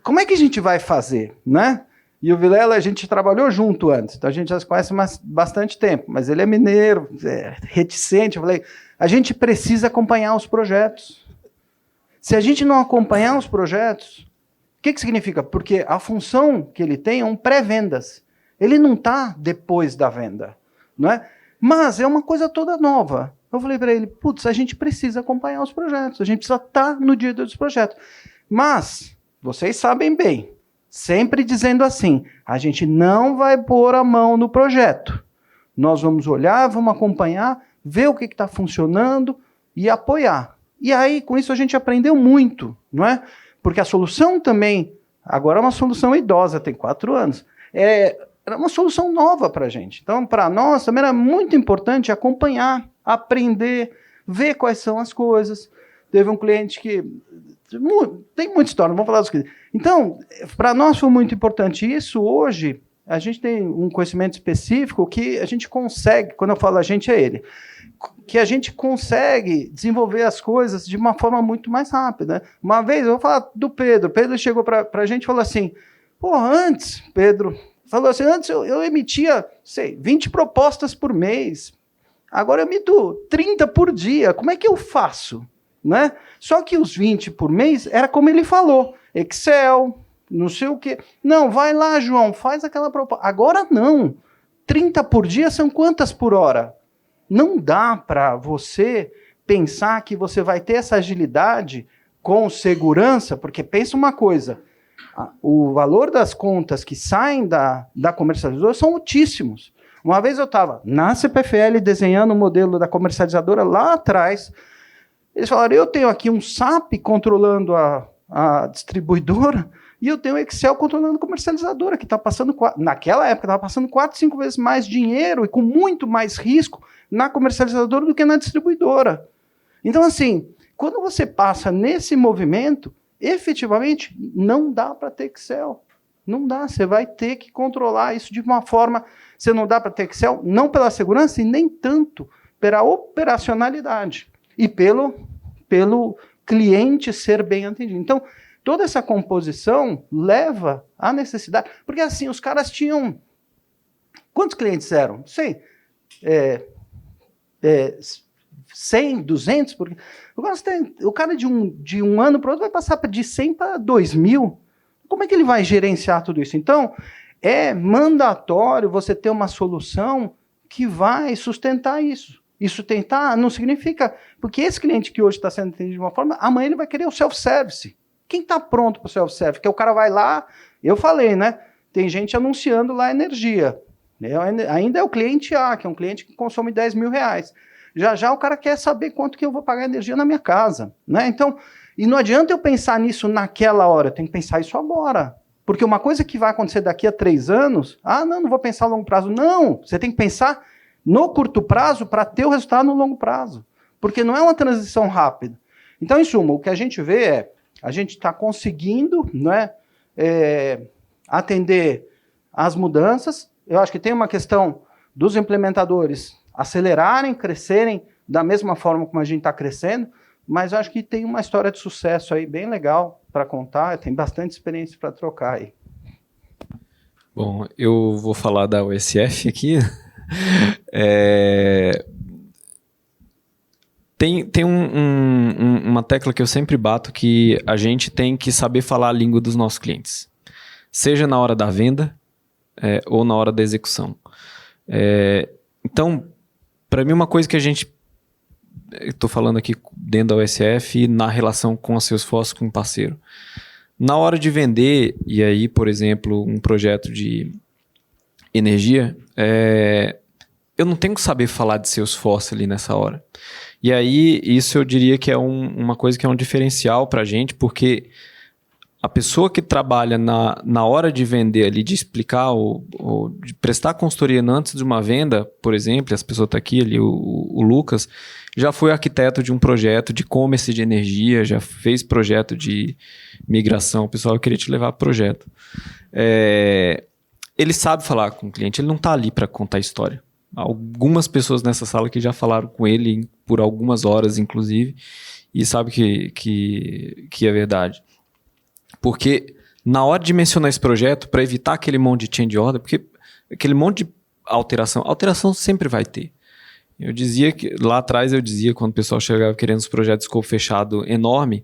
Como é que a gente vai fazer, né? E o Vilela, a gente trabalhou junto antes, então a gente já se conhece bastante tempo, mas ele é mineiro, reticente. Eu falei, a gente precisa acompanhar os projetos. Se a gente não acompanhar os projetos, o que significa? Porque a função que ele tem é um pré-vendas. Ele não está depois da venda, não é? Mas é uma coisa toda nova. Eu falei para ele, putz, a gente precisa acompanhar os projetos, a gente precisa estar no dia dos projetos. Mas, vocês sabem bem, sempre dizendo assim, a gente não vai pôr a mão no projeto. Nós vamos olhar, vamos acompanhar, ver o que está funcionando e apoiar. E aí, com isso, a gente aprendeu muito, não é? Porque a solução também, agora é uma solução idosa, tem 4 anos, era uma solução nova para a gente. Então, para nós, também era muito importante acompanhar, aprender, ver quais são as coisas. Teve um cliente que... Tem muita história, não vamos falar dos clientes. Então, para nós foi muito importante isso. Hoje, a gente tem um conhecimento específico que a gente consegue, quando eu falo a gente, é ele, que a gente consegue desenvolver as coisas de uma forma muito mais rápida. Né? Uma vez, eu vou falar do Pedro. Pedro chegou para a gente e falou assim, pô, antes, Pedro, falou assim, antes eu emitia, 20 propostas por mês. Agora eu emito 30 por dia. Como é que eu faço? Né? Só que os 20 por mês era como ele falou, Excel, não sei o quê. Não, vai lá, João, faz aquela proposta. Agora não. 30 por dia são quantas por hora? Não dá para você pensar que você vai ter essa agilidade com segurança, porque pensa uma coisa, o valor das contas que saem da comercializadora são altíssimos. Uma vez eu estava na CPFL desenhando o modelo da comercializadora lá atrás. Eles falaram, eu tenho aqui um SAP controlando a distribuidora e eu tenho o Excel controlando a comercializadora, que está passando, naquela época, estava passando 4, 5 vezes mais dinheiro e com muito mais risco na comercializadora do que na distribuidora. Então, assim, quando você passa nesse movimento, efetivamente, não dá para ter Excel. Não dá, você vai ter que controlar isso de uma forma... Você não dá para ter Excel, não pela segurança e nem tanto pela operacionalidade e pelo cliente ser bem atendido. Então, toda essa composição leva à necessidade... Porque, assim, os caras tinham... Quantos clientes eram? Não sei. 100, 200? Porque... O cara de um ano para o outro vai passar de 100 para 2.000. Como é que ele vai gerenciar tudo isso? Então, é mandatório você ter uma solução que vai sustentar isso. E sustentar não significa... Porque esse cliente que hoje está sendo atendido de uma forma, amanhã ele vai querer o self-service. Quem está pronto para o self-service? Porque o cara vai lá... Eu falei, né? Tem gente anunciando lá energia. Ainda é o cliente A, que é um cliente que consome 10 mil reais. Já o cara quer saber quanto que eu vou pagar energia na minha casa. Né? Então, e não adianta eu pensar nisso naquela hora, eu tenho que pensar isso agora. Porque uma coisa que vai acontecer daqui a 3 anos, não vou pensar a longo prazo. Não, você tem que pensar no curto prazo para ter o resultado no longo prazo. Porque não é uma transição rápida. Então, em suma, o que a gente vê é, a gente está conseguindo, né, atender às mudanças. Eu acho que tem uma questão dos implementadores acelerarem, crescerem da mesma forma como a gente está crescendo, mas eu acho que tem uma história de sucesso aí bem legal para contar, tem bastante experiência para trocar aí. Bom, eu vou falar da USF aqui. Tem uma tecla que eu sempre bato, que a gente tem que saber falar a língua dos nossos clientes. Seja na hora da venda ou na hora da execução. Então, para mim, uma coisa que a gente... Estou falando aqui dentro da USF, na relação com a Salesforce, com um parceiro. Na hora de vender, e aí, por exemplo, um projeto de energia, eu não tenho que saber falar de Salesforce ali nessa hora. E aí, isso eu diria que é uma coisa que é um diferencial para a gente, porque a pessoa que trabalha na hora de vender ali, de explicar ou de prestar consultoria antes de uma venda, por exemplo, essa pessoa está aqui ali, o Lucas, já foi arquiteto de um projeto de e-commerce de energia, já fez projeto de migração. Pessoal, eu queria te levar para o projeto. Ele sabe falar com o cliente, ele não está ali para contar história. Algumas pessoas nessa sala que já falaram com ele por algumas horas, inclusive, e sabe que é verdade. Porque na hora de mencionar esse projeto, para evitar aquele monte de change order, porque aquele monte de alteração sempre vai ter. Eu dizia que, lá atrás quando o pessoal chegava querendo os projetos de escopo fechado enorme,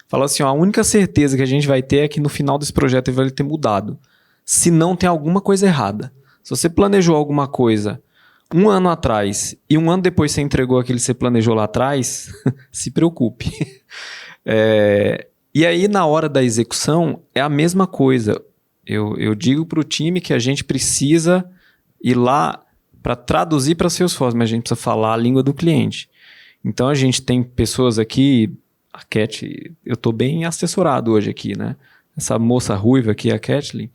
falava assim, a única certeza que a gente vai ter é que no final desse projeto ele vai ter mudado. Se não, tem alguma coisa errada. Se você planejou alguma coisa 1 ano atrás e 1 ano depois você entregou aquilo que você planejou lá atrás, se preocupe. E aí, na hora da execução, é a mesma coisa. Eu digo para o time que a gente precisa ir lá para traduzir para Salesforce, mas a gente precisa falar a língua do cliente. Então, a gente tem pessoas aqui, a Cat, eu estou bem assessorado hoje aqui, né? Essa moça ruiva aqui, a Kathleen,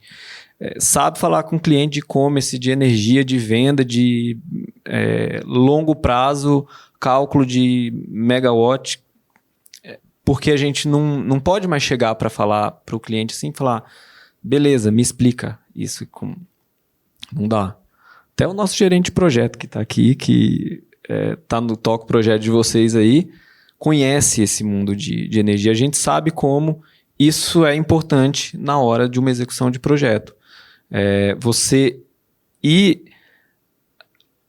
sabe falar com cliente de e-commerce, de energia, de venda, de longo prazo, cálculo de megawatt, porque a gente não pode mais chegar para falar para o cliente assim, falar, beleza, me explica isso. Não dá. Até o nosso gerente de projeto que está aqui, que está no Toco Projeto de vocês aí, conhece esse mundo de energia. A gente sabe como isso é importante na hora de uma execução de projeto. Você ir,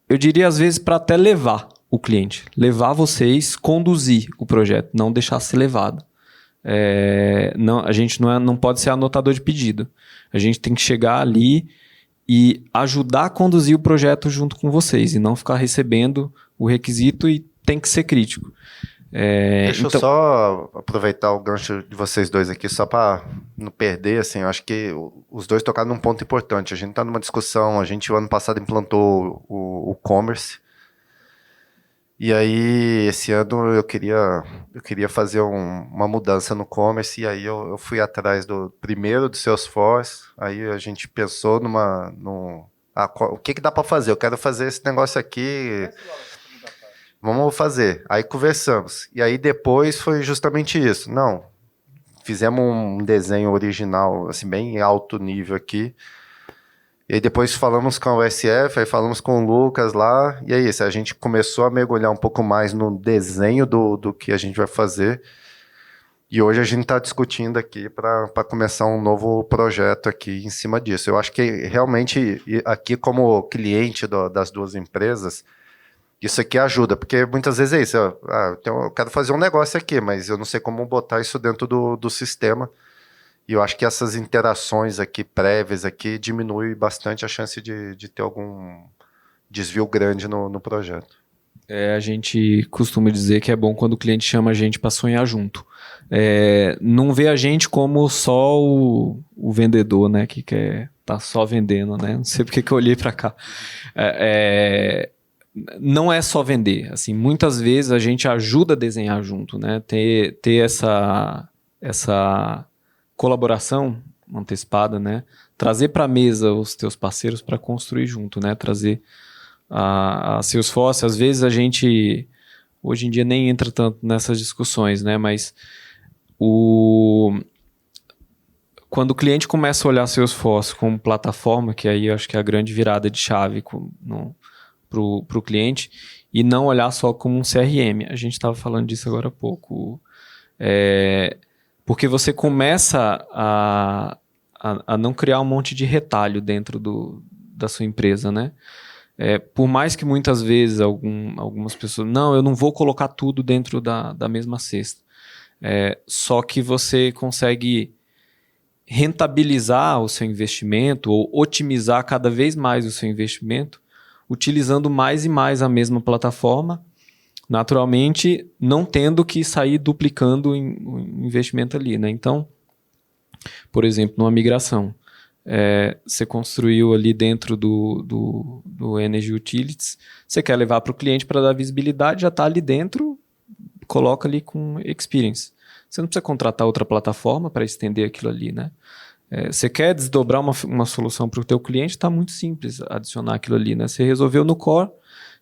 eu diria às vezes para até levar o cliente, levar vocês, conduzir o projeto, não deixar ser levado. A gente não pode ser anotador de pedido. A gente tem que chegar ali e ajudar a conduzir o projeto junto com vocês e não ficar recebendo o requisito e tem que ser crítico. Deixa eu só aproveitar o gancho de vocês dois aqui, só para não perder, assim, eu acho que os dois tocaram num ponto importante. A gente está numa discussão, a gente o ano passado implantou o commerce, e aí esse ano eu queria fazer uma mudança no commerce, e aí eu fui atrás primeiro do Salesforce, aí a gente pensou o que dá para fazer? Eu quero fazer esse negócio aqui... Vamos fazer. Aí conversamos. E aí depois foi justamente isso. Não, fizemos um desenho original, assim, bem alto nível aqui. E aí depois falamos com a USF, aí falamos com o Lucas lá. E é isso, a gente começou a mergulhar um pouco mais no desenho do que a gente vai fazer. E hoje a gente está discutindo aqui para começar um novo projeto aqui em cima disso. Eu acho que realmente aqui como cliente das duas empresas, isso aqui ajuda, porque muitas vezes é isso, eu quero fazer um negócio aqui, mas eu não sei como botar isso dentro do sistema, e eu acho que essas interações aqui, prévias aqui, diminui bastante a chance de ter algum desvio grande no projeto. A gente costuma dizer que é bom quando o cliente chama a gente para sonhar junto. Não vê a gente como só o vendedor, né, que quer tá só vendendo, né? Não sei porque que eu olhei para cá. Não é só vender, assim, muitas vezes a gente ajuda a desenhar junto, né? Ter essa colaboração antecipada, né? Trazer para a mesa os teus parceiros para construir junto, né? Trazer a Salesforce. Às vezes a gente, hoje em dia, nem entra tanto nessas discussões, né? Mas quando o cliente começa a olhar a Salesforce como plataforma, que aí eu acho que é a grande virada de chave para o cliente, e não olhar só como um CRM. A gente estava falando disso agora há pouco. Porque você começa a não criar um monte de retalho dentro da sua empresa, né? Por mais que muitas vezes algumas pessoas... Não, eu não vou colocar tudo dentro da mesma cesta. Só que você consegue rentabilizar o seu investimento ou otimizar cada vez mais o seu investimento utilizando mais e mais a mesma plataforma, naturalmente não tendo que sair duplicando o investimento ali, né? Então, por exemplo, numa migração, você construiu ali dentro do Energy Utilities, você quer levar para o cliente para dar visibilidade, já está ali dentro, coloca ali com Experience. você não precisa contratar outra plataforma para estender aquilo ali, né? Você quer desdobrar uma solução para o teu cliente, está muito simples adicionar aquilo ali, né? Você resolveu no core,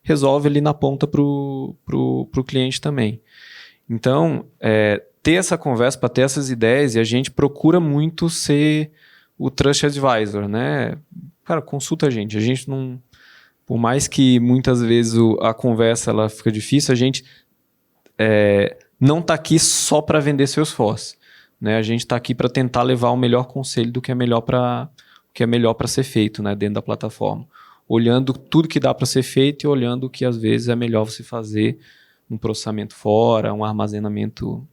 resolve ali na ponta para o cliente também. Então, ter essa conversa para ter essas ideias, e a gente procura muito ser o Trust Advisor, né? Cara, consulta a gente. A gente não... Por mais que muitas vezes a conversa ela fica difícil, a gente não está aqui só para vender Salesforce, né? A gente está aqui para tentar levar o melhor conselho do que é melhor para ser feito, né? Dentro da plataforma. Olhando tudo que dá para ser feito e olhando que às vezes é melhor você fazer um processamento fora, um armazenamento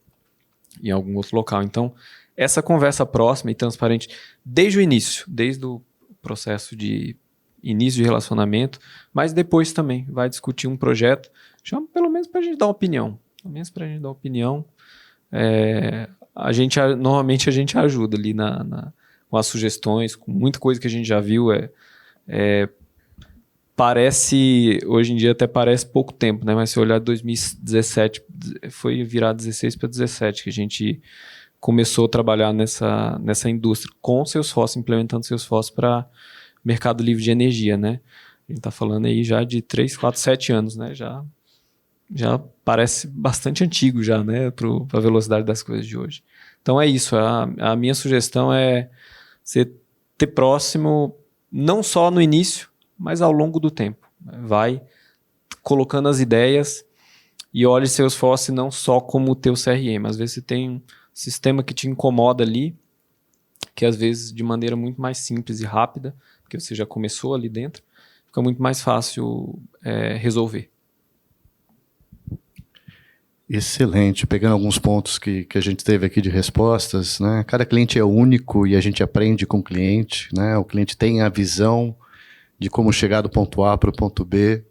em algum outro local. Então, essa conversa próxima e transparente desde o início, desde o processo de início de relacionamento, mas depois também vai discutir um projeto, chama pelo menos para a gente dar uma opinião. Pelo menos para a gente dar uma opinião. Normalmente a gente ajuda ali com as sugestões, com muita coisa que a gente já viu. Parece, hoje em dia até parece pouco tempo, né? Mas se olhar 2017, foi virar 16 para 17 que a gente começou a trabalhar nessa indústria com Salesforce, implementando Salesforce para mercado livre de energia, né? A gente está falando aí já de 3, 4, 7 anos, né? Já parece bastante antigo já, né? Para a velocidade das coisas de hoje. Então é isso, a minha sugestão é você ter próximo, não só no início, mas ao longo do tempo. Vai colocando as ideias e olhe Salesforce não só como o teu CRM. Às vezes você tem um sistema que te incomoda ali, que às vezes de maneira muito mais simples e rápida, porque você já começou ali dentro, fica muito mais fácil resolver. Excelente. Pegando alguns pontos que a gente teve aqui de respostas, né? Cada cliente é único e a gente aprende com o cliente, né? O cliente tem a visão de como chegar do ponto A para o ponto B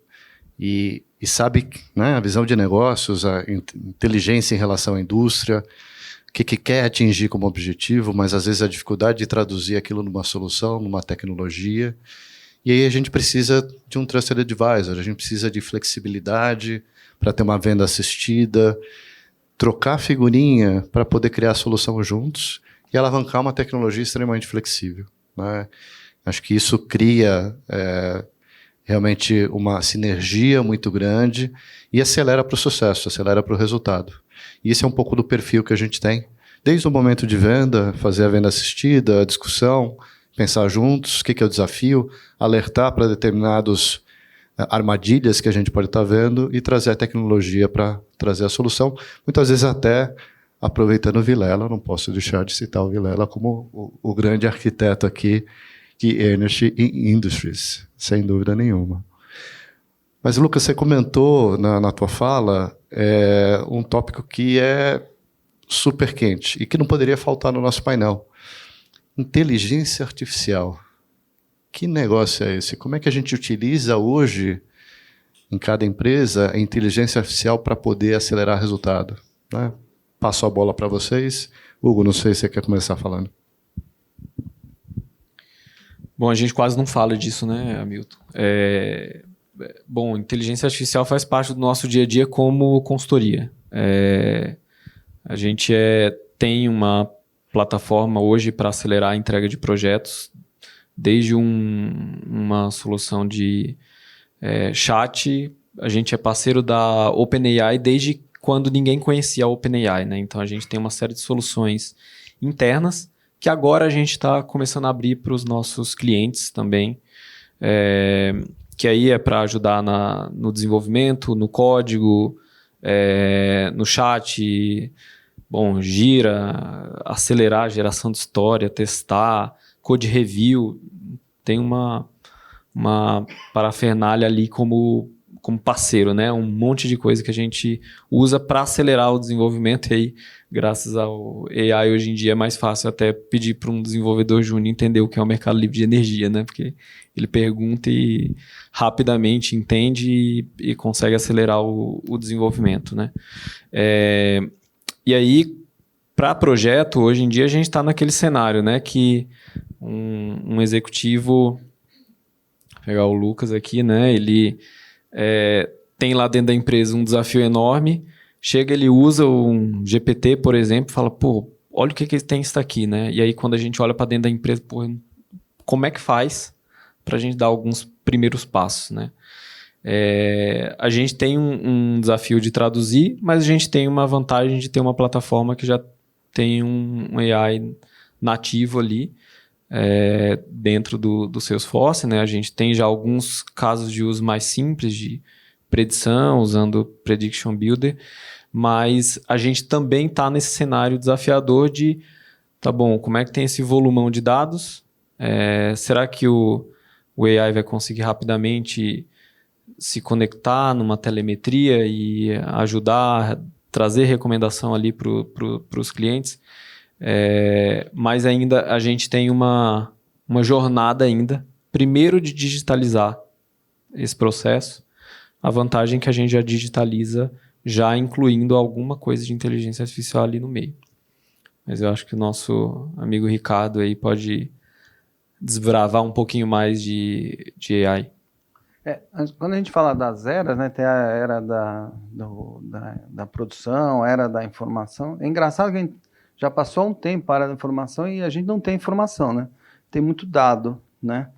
e sabe, né, a visão de negócios, a inteligência em relação à indústria, o que quer atingir como objetivo, mas às vezes a dificuldade de traduzir aquilo numa solução, numa tecnologia. E aí a gente precisa de um Trusted Advisor, a gente precisa de flexibilidade para ter uma venda assistida, trocar figurinha para poder criar a solução juntos e alavancar uma tecnologia extremamente flexível, né? Acho que isso cria realmente uma sinergia muito grande e acelera para o sucesso, acelera para o resultado. E esse é um pouco do perfil que a gente tem. Desde o momento de venda, fazer a venda assistida, a discussão, pensar juntos, o que é o desafio, alertar para determinadas armadilhas que a gente pode estar vendo e trazer a tecnologia para trazer a solução. Muitas vezes até aproveitando o Vilela, não posso deixar de citar o Vilela como o grande arquiteto aqui de Energy Industries, sem dúvida nenhuma. Mas, Lucas, você comentou na tua fala um tópico que é super quente e que não poderia faltar no nosso painel. Inteligência artificial. Que negócio é esse? Como é que a gente utiliza hoje, em cada empresa, a inteligência artificial para poder acelerar resultado, né? Passo a bola para vocês. Hugo, não sei se você quer começar falando. Bom, a gente quase não fala disso, né, Hamilton? Bom, inteligência artificial faz parte do nosso dia a dia como consultoria. A gente tem uma plataforma hoje para acelerar a entrega de projetos, desde uma solução de chat. A gente é parceiro da OpenAI desde quando ninguém conhecia a OpenAI, né? Então a gente tem uma série de soluções internas que agora a gente está começando a abrir para os nossos clientes também, que aí é para ajudar no desenvolvimento, no código, no chat, bom, Gira, acelerar a geração de história, testar, code review, tem uma parafernália ali como parceiro, né? Um monte de coisa que a gente usa para acelerar o desenvolvimento e aí, graças ao AI, hoje em dia é mais fácil até pedir para um desenvolvedor júnior entender o que é o mercado livre de energia, né? Porque ele pergunta e rapidamente entende e consegue acelerar o desenvolvimento, né? E aí, para projeto, hoje em dia a gente está naquele cenário, né? Que um executivo, vou pegar o Lucas aqui, né? Ele tem lá dentro da empresa um desafio enorme, chega, ele usa um GPT, por exemplo, e fala, pô, olha o que tem isso aqui, né? E aí, quando a gente olha para dentro da empresa, pô, como é que faz para a gente dar alguns primeiros passos, né? A gente tem um desafio de traduzir, mas a gente tem uma vantagem de ter uma plataforma que já tem um AI nativo ali dentro do Salesforce, né? A gente tem já alguns casos de uso mais simples de predição, usando Prediction Builder, mas a gente também está nesse cenário desafiador de, tá bom, como é que tem esse volumão de dados? Será que o AI vai conseguir rapidamente se conectar numa telemetria e ajudar a trazer recomendação ali para os clientes? Mas ainda a gente tem uma jornada ainda, primeiro de digitalizar esse processo. A vantagem é que a gente já digitaliza, já incluindo alguma coisa de inteligência artificial ali no meio. Mas eu acho que o nosso amigo Ricardo aí pode desbravar um pouquinho mais de AI. Quando a gente fala das eras, né, tem a era da produção, a era da informação. É engraçado que a gente já passou um tempo para a era da informação e a gente não tem informação, né? Tem muito dado, né?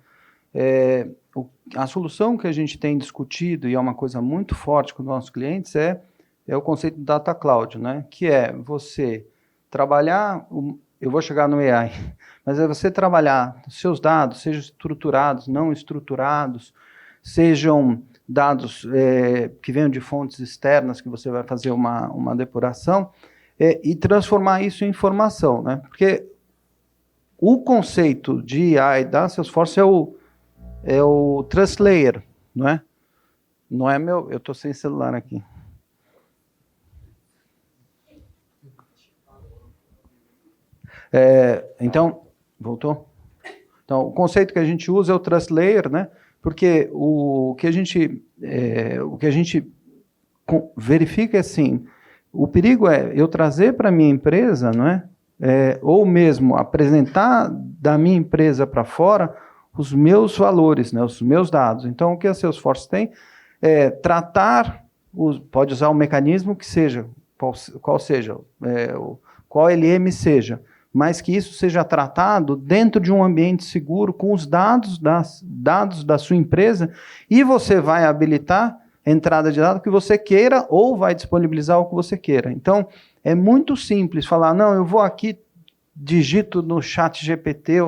A solução que a gente tem discutido, e é uma coisa muito forte com os nossos clientes, é o conceito do Data Cloud, né? Que é você trabalhar, eu vou chegar no AI, mas é você trabalhar os seus dados, sejam estruturados, não estruturados, sejam dados que venham de fontes externas, que você vai fazer uma depuração, e transformar isso em informação, né? Porque o conceito de AI da Salesforce é o Trust Layer, não é? Não é meu, eu estou sem celular aqui. Então, voltou? Então, o conceito que a gente usa é o Trust Layer, né? Porque o que a gente verifica é assim, o perigo é eu trazer para a minha empresa, não é? Ou mesmo apresentar da minha empresa para fora os meus valores, né, os meus dados. Então, o que a Salesforce tem é tratar, pode usar um mecanismo que seja, qual seja, qual LM seja, mas que isso seja tratado dentro de um ambiente seguro, com os dados da sua empresa, e você vai habilitar a entrada de dados que você queira, ou vai disponibilizar o que você queira. Então, é muito simples falar, não, eu vou aqui, digito no chat GPT,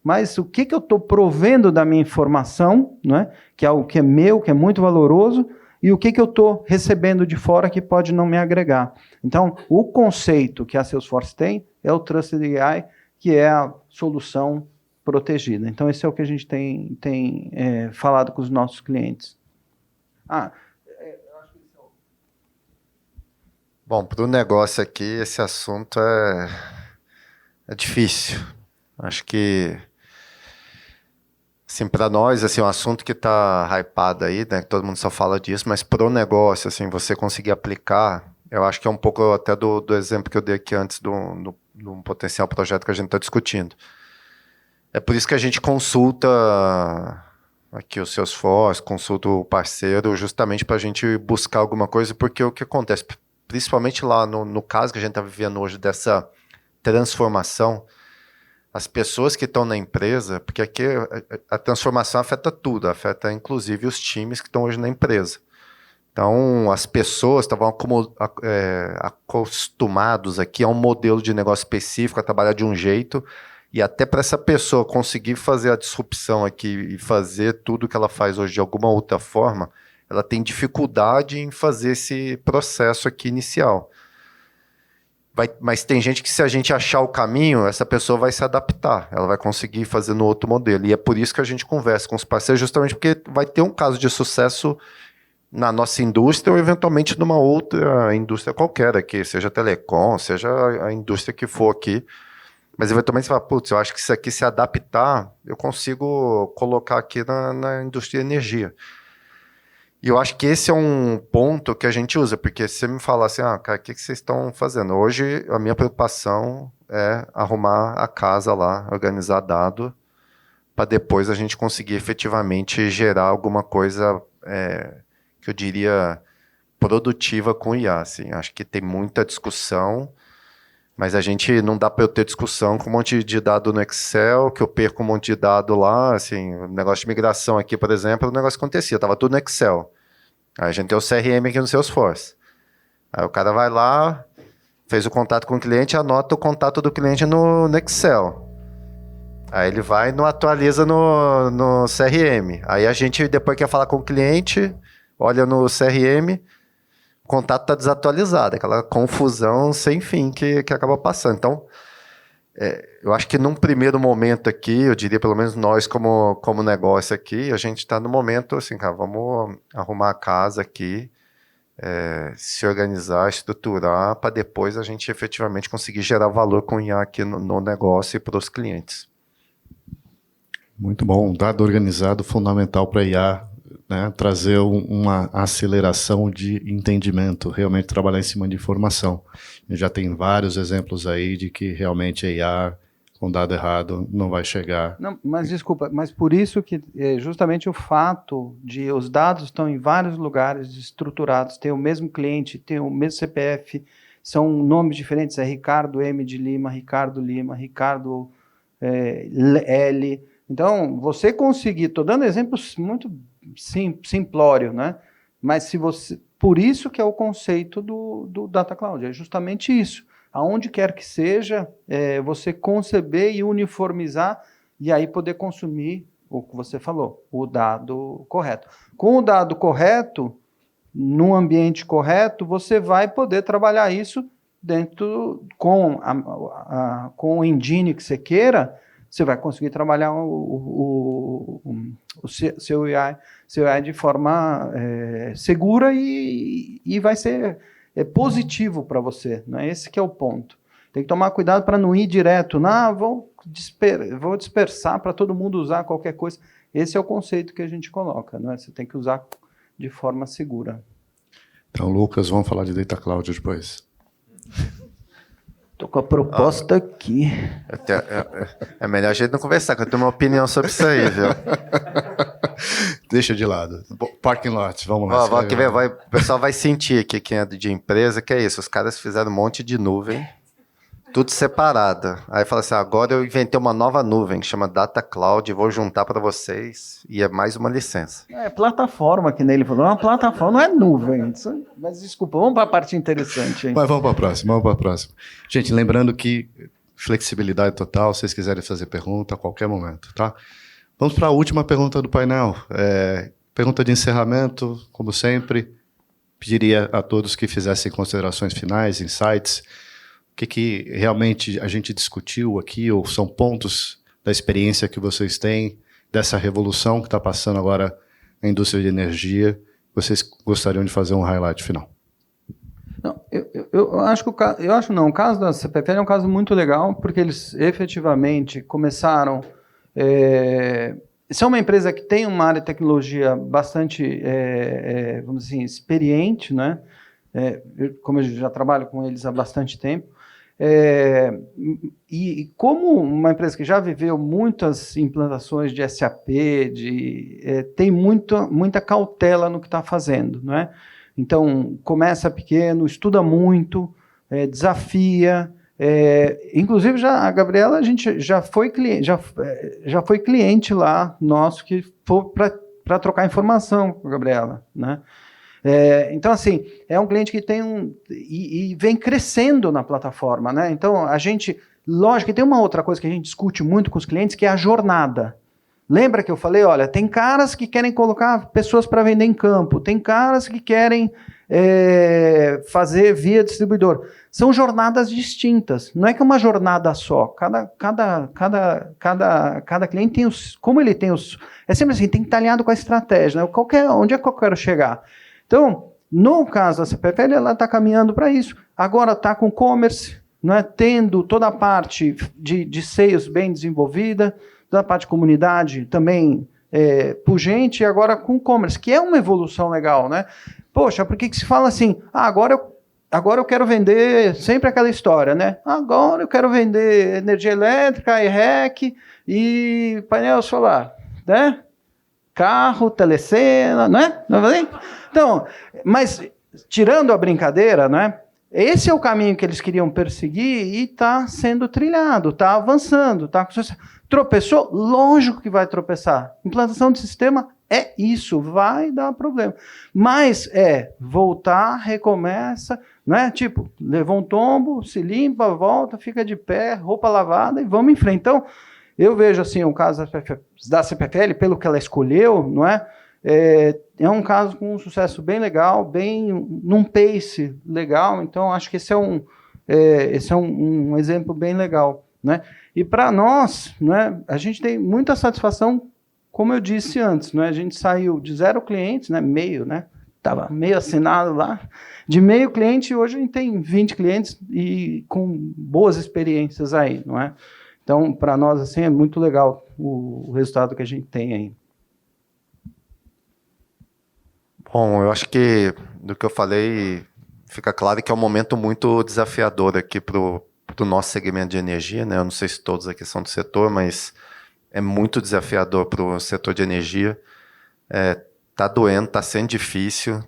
mas o que eu estou provendo da minha informação, né, que é algo que é meu, que é muito valoroso, e o que eu estou recebendo de fora que pode não me agregar. Então, o conceito que a Salesforce tem é o Trusted AI, que é a solução protegida. Então, esse é o que a gente tem falado com os nossos clientes. Bom, para o negócio aqui, esse assunto é difícil. Acho que, assim, para nós, assim, um assunto que está hypado aí, né, que todo mundo só fala disso, mas para o negócio, assim, você conseguir aplicar, eu acho que é um pouco até do exemplo que eu dei aqui antes de um potencial projeto que a gente está discutindo. É por isso que a gente consulta aqui o Salesforce, consulta o parceiro, justamente para a gente buscar alguma coisa, porque o que acontece, principalmente lá no caso que a gente está vivendo hoje, dessa transformação, as pessoas que estão na empresa, porque aqui a transformação afeta tudo, afeta inclusive os times que estão hoje na empresa. Então, as pessoas estavam acostumados aqui a um modelo de negócio específico, a trabalhar de um jeito, e até para essa pessoa conseguir fazer a disrupção aqui e fazer tudo que ela faz hoje de alguma outra forma, ela tem dificuldade em fazer esse processo aqui inicial. Mas tem gente que, se a gente achar o caminho, essa pessoa vai se adaptar, ela vai conseguir fazer no outro modelo. E é por isso que a gente conversa com os parceiros, justamente porque vai ter um caso de sucesso na nossa indústria ou eventualmente numa outra indústria qualquer aqui, seja telecom, seja a indústria que for aqui. Mas eventualmente você fala, putz, eu acho que isso aqui, se adaptar, eu consigo colocar aqui na indústria de energia. E eu acho que esse é um ponto que a gente usa, porque se você me falar assim, cara, o que vocês estão fazendo? Hoje, a minha preocupação é arrumar a casa lá, organizar dado, para depois a gente conseguir efetivamente gerar alguma coisa, que eu diria, produtiva com IA, assim. Acho que tem muita discussão, mas a gente não dá para eu ter discussão com um monte de dado no Excel, que eu perco um monte de dado lá, assim, o negócio de migração aqui, por exemplo, o negócio acontecia, tava tudo no Excel. Aí a gente tem o CRM aqui no Salesforce. Aí o cara vai lá, fez o contato com o cliente, anota o contato do cliente no Excel. Aí ele vai e não atualiza no CRM. Aí a gente depois quer falar com o cliente, olha no CRM, o contato está desatualizado, aquela confusão sem fim que acaba passando. Então, eu acho que num primeiro momento aqui, eu diria pelo menos nós como negócio aqui, a gente está no momento assim, cara, vamos arrumar a casa aqui, se organizar, estruturar, para depois a gente efetivamente conseguir gerar valor com IA aqui no negócio e para os clientes. Muito bom. Dado organizado, fundamental para IA, né? Trazer uma aceleração de entendimento, realmente trabalhar em cima de informação. Já tem vários exemplos aí de que realmente a IA, com dado errado, não vai chegar. Não, mas desculpa, mas por isso que justamente o fato de os dados estão em vários lugares estruturados, tem o mesmo cliente, tem o mesmo CPF, são nomes diferentes, é Ricardo M de Lima, Ricardo Lima, Ricardo L. Então, você conseguir, estou dando exemplos muito simplório, né? Mas se você, por isso que é o conceito do Data Cloud, é justamente isso. Aonde quer que seja, você conceber e uniformizar e aí poder consumir o que você falou, o dado correto. Com o dado correto, num ambiente correto, você vai poder trabalhar isso dentro com o engine que você queira, você vai conseguir trabalhar o seu AI de forma segura e vai ser positivo para você. Né? Esse que é o ponto. Tem que tomar cuidado para não ir direto. Vou dispersar para todo mundo usar qualquer coisa. Esse é o conceito que a gente coloca. Né? Você tem que usar de forma segura. Então, Lucas, vamos falar de Data Cloud depois. Estou com a proposta aqui. É melhor a gente não conversar, que eu tenho uma opinião sobre isso aí, viu? Deixa de lado. Parking lot, vamos lá. O pessoal vai sentir que quem é de empresa, que é isso, os caras fizeram um monte de nuvem, tudo separado. Aí fala assim, agora eu inventei uma nova nuvem, que chama Data Cloud, vou juntar para vocês, e é mais uma licença. É plataforma, que nem ele falou, é uma plataforma, não é nuvem. Mas desculpa, vamos para a parte interessante. Hein? Mas vamos para a próxima, Gente, lembrando que flexibilidade total, se vocês quiserem fazer pergunta a qualquer momento, tá? Vamos para a última pergunta do painel. Pergunta de encerramento, como sempre, pediria a todos que fizessem considerações finais, insights, o que realmente a gente discutiu aqui, ou são pontos da experiência que vocês têm, dessa revolução que está passando agora na indústria de energia, vocês gostariam de fazer um highlight final? Não, eu acho que o caso da CPFL é um caso muito legal, porque eles efetivamente começaram... Isso é uma empresa que tem uma área de tecnologia bastante, vamos dizer assim, experiente, né? Como eu já trabalho com eles há bastante tempo, e como uma empresa que já viveu muitas implantações de SAP, tem muita cautela no que está fazendo, né? Então, começa pequeno, estuda muito, desafia. Inclusive, a Gabriela, a gente já foi cliente lá nosso que foi para trocar informação com a Gabriela, né? Então, assim, é um cliente que tem e vem crescendo na plataforma, né? Então, lógico que tem uma outra coisa que a gente discute muito com os clientes, que é a jornada. Lembra que eu falei, olha, tem caras que querem colocar pessoas para vender em campo, tem caras que querem fazer via distribuidor. São jornadas distintas, não é que é uma jornada só. Cada cliente tem como ele tem os... É sempre assim, tem que estar alinhado com a estratégia, né? Onde é que eu quero chegar? Então, no caso da CPFL, ela está caminhando para isso. Agora está com e-commerce, né? Tendo toda a parte de sales bem desenvolvida, toda a parte de comunidade também pujante, e agora com e-commerce, que é uma evolução legal, né? Poxa, por que se fala assim, agora eu quero vender, sempre aquela história, né? Agora eu quero vender energia elétrica, e-REC e painel solar, né? Carro, telecena, não é? Não é assim? Então, mas tirando a brincadeira, né? Esse é o caminho que eles queriam perseguir e está sendo trilhado, está avançando, tropeçou, lógico que vai tropeçar. Implantação de sistema é isso, vai dar problema. Mas voltar, recomeça, né? Tipo, levou um tombo, se limpa, volta, fica de pé, roupa lavada e vamos em frente. Então, eu vejo assim o caso da CPFL, pelo que ela escolheu, não é? É um caso com um sucesso bem legal, bem num pace legal, então acho que esse é um exemplo bem legal, né? E para nós, né, a gente tem muita satisfação, como eu disse antes, né? A gente saiu de 0 clientes, né, meio, né? Estava meio assinado lá, de meio cliente, hoje a gente tem 20 clientes e com boas experiências aí, não é? Então, para nós, assim, é muito legal o resultado que a gente tem aí. Bom, eu acho que do que eu falei, fica claro que é um momento muito desafiador aqui para o nosso segmento de energia, né? Eu não sei se todos aqui são do setor, mas é muito desafiador para o setor de energia. Tá doendo, tá sendo difícil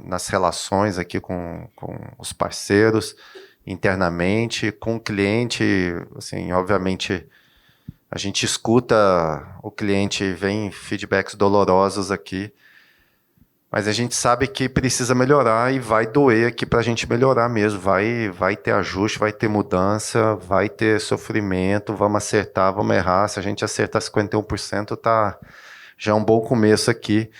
nas relações aqui com os parceiros, internamente, com o cliente, assim, obviamente. A gente escuta o cliente, vem feedbacks dolorosos aqui, mas a gente sabe que precisa melhorar e vai doer aqui para a gente melhorar mesmo. Vai ter ajuste, vai ter mudança, vai ter sofrimento, vamos acertar, vamos errar. Se a gente acertar 51%, já é um bom começo aqui.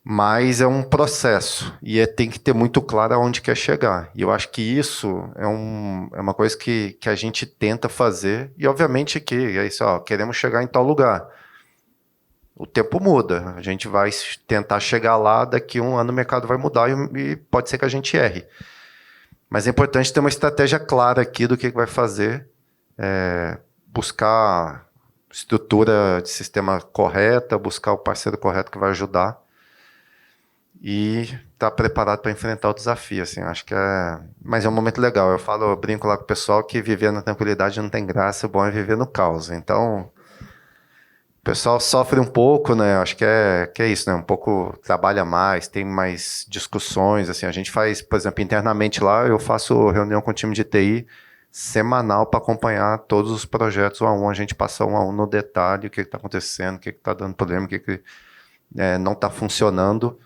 Mas é um processo e tem que ter muito claro aonde quer chegar. E eu acho que isso é uma coisa que a gente tenta fazer. E obviamente que é isso, queremos chegar em tal lugar. O tempo muda. A gente vai tentar chegar lá, daqui a um ano o mercado vai mudar e pode ser que a gente erre. Mas é importante ter uma estratégia clara aqui do que vai fazer. Buscar estrutura de sistema correta, buscar o parceiro correto que vai ajudar. E estar preparado para enfrentar o desafio, assim, acho que mas é um momento legal, eu brinco lá com o pessoal que viver na tranquilidade não tem graça, o bom é viver no caos, então o pessoal sofre um pouco, né, acho que é isso, né, um pouco trabalha mais, tem mais discussões, assim, a gente faz, por exemplo, internamente lá, eu faço reunião com o time de TI semanal para acompanhar todos os projetos um a um, a gente passa um a um no detalhe, o que está acontecendo, o que está dando problema, o que não está funcionando.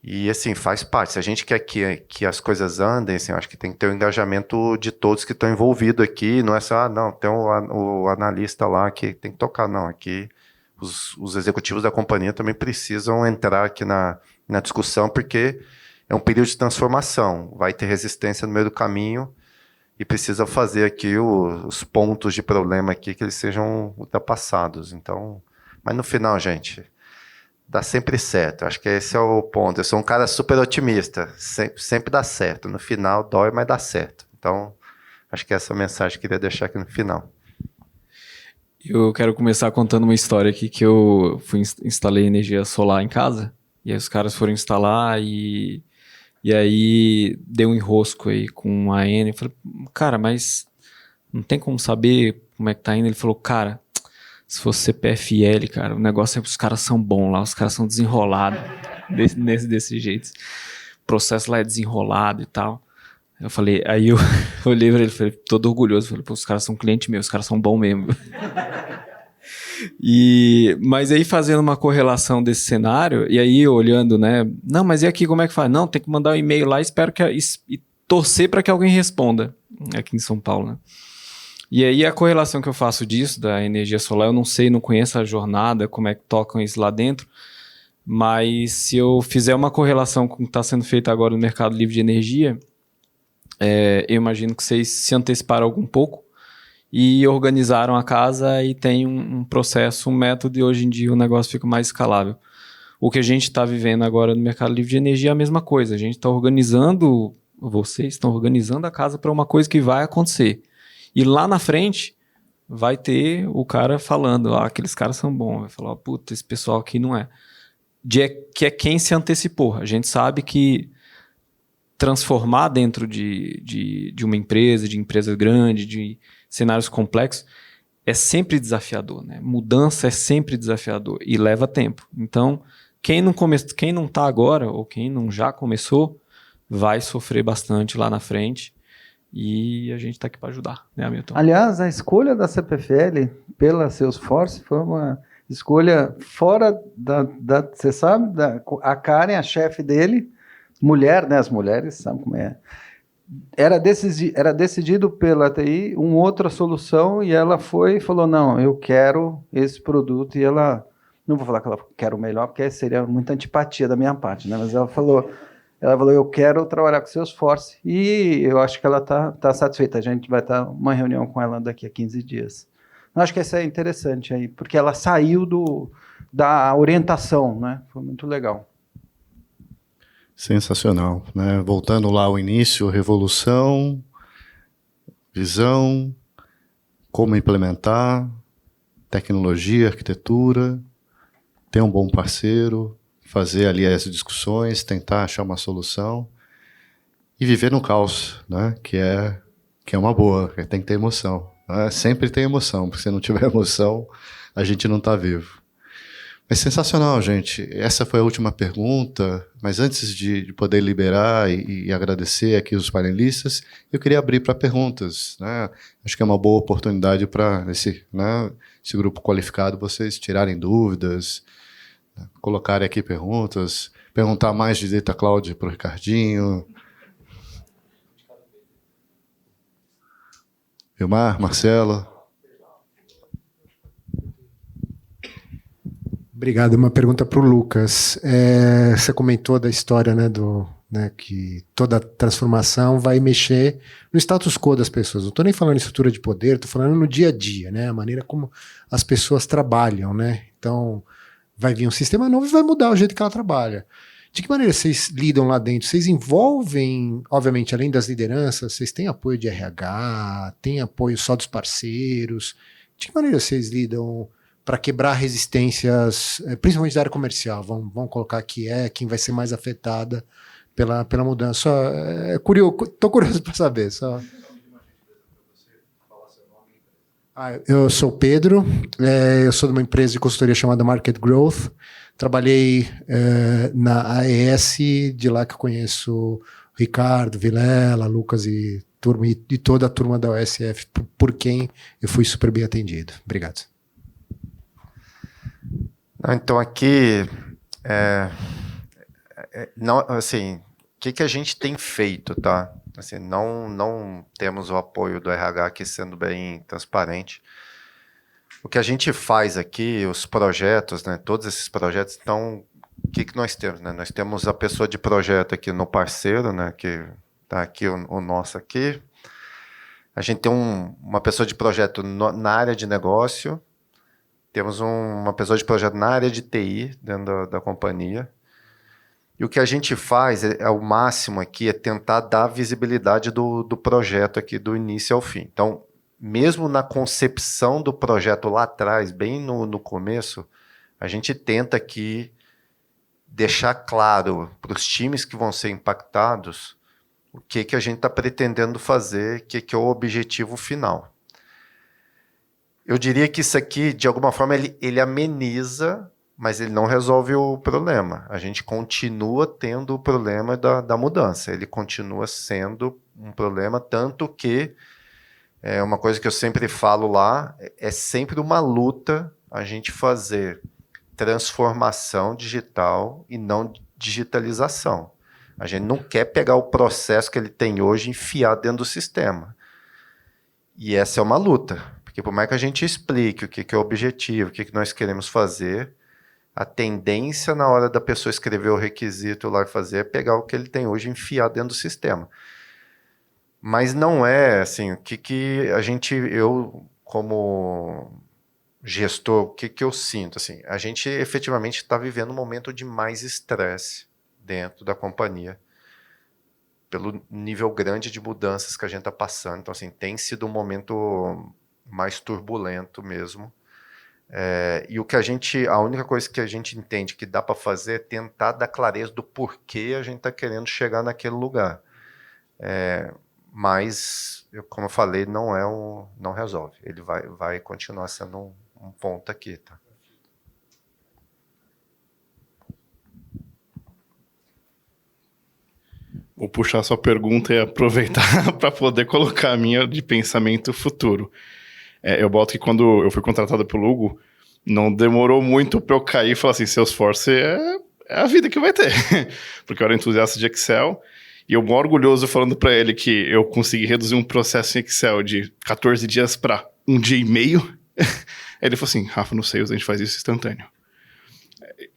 E assim, faz parte. Se a gente quer que as coisas andem, assim, acho que tem que ter o engajamento de todos que estão envolvidos aqui, não é só, não, tem o analista lá que tem que tocar, não, aqui os executivos da companhia também precisam entrar aqui na discussão, porque é um período de transformação, vai ter resistência no meio do caminho e precisa fazer aqui os pontos de problema aqui, que eles sejam ultrapassados. Então, mas no final, gente, dá sempre certo, acho que esse é o ponto. Eu sou um cara super otimista, sempre dá certo. No final dói, mas dá certo. Então, acho que essa é a mensagem que eu queria deixar aqui no final. Eu quero começar contando uma história aqui que eu instalei energia solar em casa, e aí os caras foram instalar e aí deu um enrosco aí com a Enel. Eu falei, cara, mas não tem como saber como é que tá indo? Ele falou, cara, se fosse CPFL, cara, o negócio é que os caras são bons lá, os caras são desenrolados desse jeito. O processo lá é desenrolado e tal. Eu falei, aí eu olhei pra ele, falei, todo orgulhoso, falei, pô, os caras são clientes meus, os caras são bons mesmo. Mas aí fazendo uma correlação desse cenário, e aí olhando, né, não, mas e aqui como é que faz? Não, tem que mandar um e-mail lá e torcer para que alguém responda, aqui em São Paulo, né? E aí a correlação que eu faço disso, da energia solar, eu não sei, não conheço a jornada, como é que tocam isso lá dentro, mas se eu fizer uma correlação com o que está sendo feito agora no mercado livre de energia, eu imagino que vocês se anteciparam algum pouco e organizaram a casa e tem um processo, um método, e hoje em dia o negócio fica mais escalável. O que a gente está vivendo agora no mercado livre de energia é a mesma coisa, a gente está organizando, vocês estão organizando a casa para uma coisa que vai acontecer. E lá na frente vai ter o cara falando, aqueles caras são bons, vai falar, puta, esse pessoal aqui não é. Que é quem se antecipou. A gente sabe que transformar dentro de uma empresa, de empresa grande, de cenários complexos, é sempre desafiador, né? Mudança é sempre desafiador e leva tempo. Então, quem não está agora, ou quem não já começou, vai sofrer bastante lá na frente. E a gente está aqui para ajudar, né, Hamilton? Aliás, a escolha da CPFL pela Salesforce foi uma escolha fora você sabe, a Karen, a chefe dele, mulher, né? As mulheres sabem como é. Era decidido pela TI uma outra solução e ela foi e falou, não, eu quero esse produto. E ela, não vou falar que ela quer o melhor, porque seria muita antipatia da minha parte, né? Mas ela falou, eu quero trabalhar com Salesforce. E eu acho que ela tá satisfeita. A gente vai estar uma reunião com ela daqui a 15 dias. Eu acho que isso é interessante aí, porque ela saiu da orientação, né? Foi muito legal. Sensacional, né? Voltando lá ao início, revolução, visão, como implementar, tecnologia, arquitetura, ter um bom parceiro, fazer ali as discussões, tentar achar uma solução e viver no caos, né? Que é uma boa, tem que ter emoção, né? Sempre tem emoção, porque se não tiver emoção, a gente não está vivo. Mas sensacional, gente. Essa foi a última pergunta, mas antes de poder liberar e agradecer aqui os panelistas, eu queria abrir para perguntas, né? Acho que é uma boa oportunidade para esse grupo qualificado vocês tirarem dúvidas, né? Colocarem aqui perguntas, perguntar mais de Data Cloud para o Ricardinho. Vilmar, Marcelo. Obrigado. Uma pergunta para o Lucas. Você comentou da história, né, que toda transformação vai mexer no status quo das pessoas. Não estou nem falando em estrutura de poder, estou falando no dia a dia, né, a maneira como as pessoas trabalham, né? Então, vai vir um sistema novo e vai mudar o jeito que ela trabalha. De que maneira vocês lidam lá dentro? Vocês envolvem, obviamente, além das lideranças, vocês têm apoio de RH, têm apoio só dos parceiros? De que maneira vocês lidam para quebrar resistências, principalmente da área comercial? Vamos colocar que quem vai ser mais afetada pela mudança. Estou curioso para saber. Eu sou o Pedro, eu sou de uma empresa de consultoria chamada Market Growth. Trabalhei na AES, de lá que eu conheço o Ricardo, Vilela, Lucas e toda a turma da OSF, por quem eu fui super bem atendido. Obrigado. Então, aqui, não, assim, o que a gente tem feito, tá? Assim, não temos o apoio do RH aqui, sendo bem transparente. O que a gente faz aqui, os projetos, né, todos esses projetos, então, o que nós temos? Né? Nós temos a pessoa de projeto aqui no parceiro, né, que está aqui, o nosso aqui. A gente tem uma pessoa de projeto na área de negócio. Temos uma pessoa de projeto na área de TI, dentro da companhia. E o que a gente faz, o máximo aqui, é tentar dar visibilidade do projeto aqui, do início ao fim. Então, mesmo na concepção do projeto lá atrás, bem no começo, a gente tenta aqui deixar claro para os times que vão ser impactados o que a gente está pretendendo fazer, o que é o objetivo final. Eu diria que isso aqui, de alguma forma, ele ameniza, mas ele não resolve o problema. A gente continua tendo o problema da mudança. Ele continua sendo um problema, tanto que uma coisa que eu sempre falo lá, é sempre uma luta a gente fazer transformação digital e não digitalização. A gente não quer pegar o processo que ele tem hoje e enfiar dentro do sistema. E essa é uma luta. Porque por mais que a gente explique o que é o objetivo, o que nós queremos fazer, a tendência na hora da pessoa escrever o requisito lá e fazer é pegar o que ele tem hoje e enfiar dentro do sistema. Mas não é assim, eu como gestor, o que eu sinto? Assim, a gente efetivamente está vivendo um momento de mais estresse dentro da companhia, pelo nível grande de mudanças que a gente está passando. Então, assim, tem sido um momento mais turbulento mesmo. E a única coisa que a gente entende que dá para fazer é tentar dar clareza do porquê a gente está querendo chegar naquele lugar. Mas, como eu falei, não resolve. Ele vai continuar sendo um ponto aqui. Tá? Vou puxar a sua pergunta e aproveitar para poder colocar a minha de pensamento futuro. Eu boto que quando eu fui contratado pelo Hugo, não demorou muito para eu cair e falar assim, Salesforce é a vida que vai ter. Porque eu era entusiasta de Excel e eu mó orgulhoso falando para ele que eu consegui reduzir um processo em Excel de 14 dias para 1 dia e meio. Ele falou assim, Rafa, no Sales a gente faz isso instantâneo.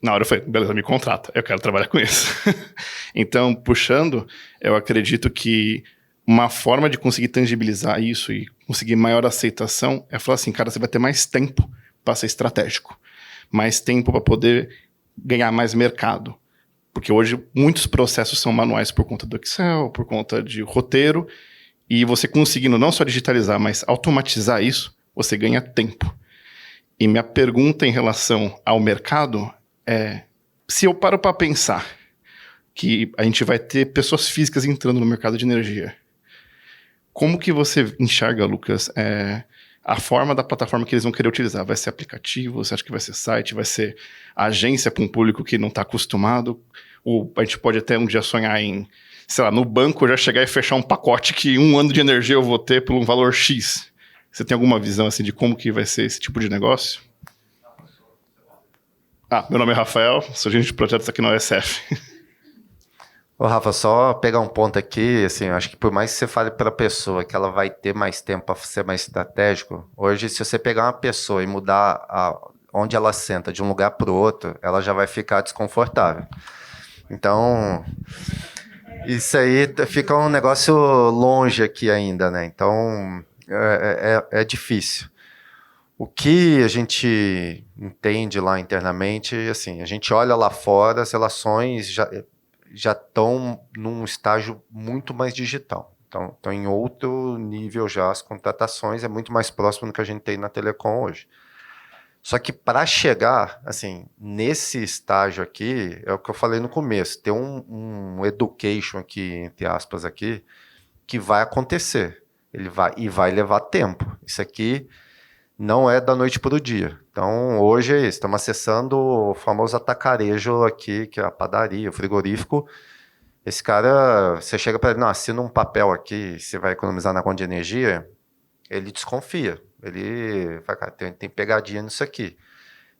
Na hora eu falei, beleza, me contrata, eu quero trabalhar com isso. Então, puxando, eu acredito que uma forma de conseguir tangibilizar isso e conseguir maior aceitação é falar assim, cara, você vai ter mais tempo para ser estratégico, mais tempo para poder ganhar mais mercado. Porque hoje muitos processos são manuais por conta do Excel, por conta de roteiro, e você conseguindo não só digitalizar, mas automatizar isso, você ganha tempo. E minha pergunta em relação ao mercado é, se eu paro para pensar que a gente vai ter pessoas físicas entrando no mercado de energia, como que você enxerga, Lucas, a forma da plataforma que eles vão querer utilizar? Vai ser aplicativo? Você acha que vai ser site? Vai ser agência para um público que não está acostumado? Ou a gente pode até um dia sonhar em, sei lá, no banco eu já chegar e fechar um pacote que 1 ano de energia eu vou ter por um valor X? Você tem alguma visão assim de como que vai ser esse tipo de negócio? Meu nome é Rafael, sou gerente de projetos aqui na USF. Ô, Rafa, só pegar um ponto aqui, assim, eu acho que por mais que você fale para a pessoa que ela vai ter mais tempo para ser mais estratégico, hoje, se você pegar uma pessoa e mudar onde ela senta de um lugar para o outro, ela já vai ficar desconfortável. Então, isso aí fica um negócio longe aqui ainda, né? Então, é difícil. O que a gente entende lá internamente, assim, a gente olha lá fora, as relações já estão num estágio muito mais digital. Então, estão em outro nível já, as contratações é muito mais próximo do que a gente tem na Telecom hoje. Só que para chegar, assim, nesse estágio aqui, é o que eu falei no começo, tem um education aqui, entre aspas, aqui, que vai acontecer. Ele vai levar tempo. Isso aqui não é da noite para o dia. Então, hoje é isso. Estamos acessando o famoso atacarejo aqui, que é a padaria, o frigorífico. Esse cara, você chega para ele, não, assina um papel aqui, você vai economizar na conta de energia, ele desconfia. Ele vai, cara, tem pegadinha nisso aqui.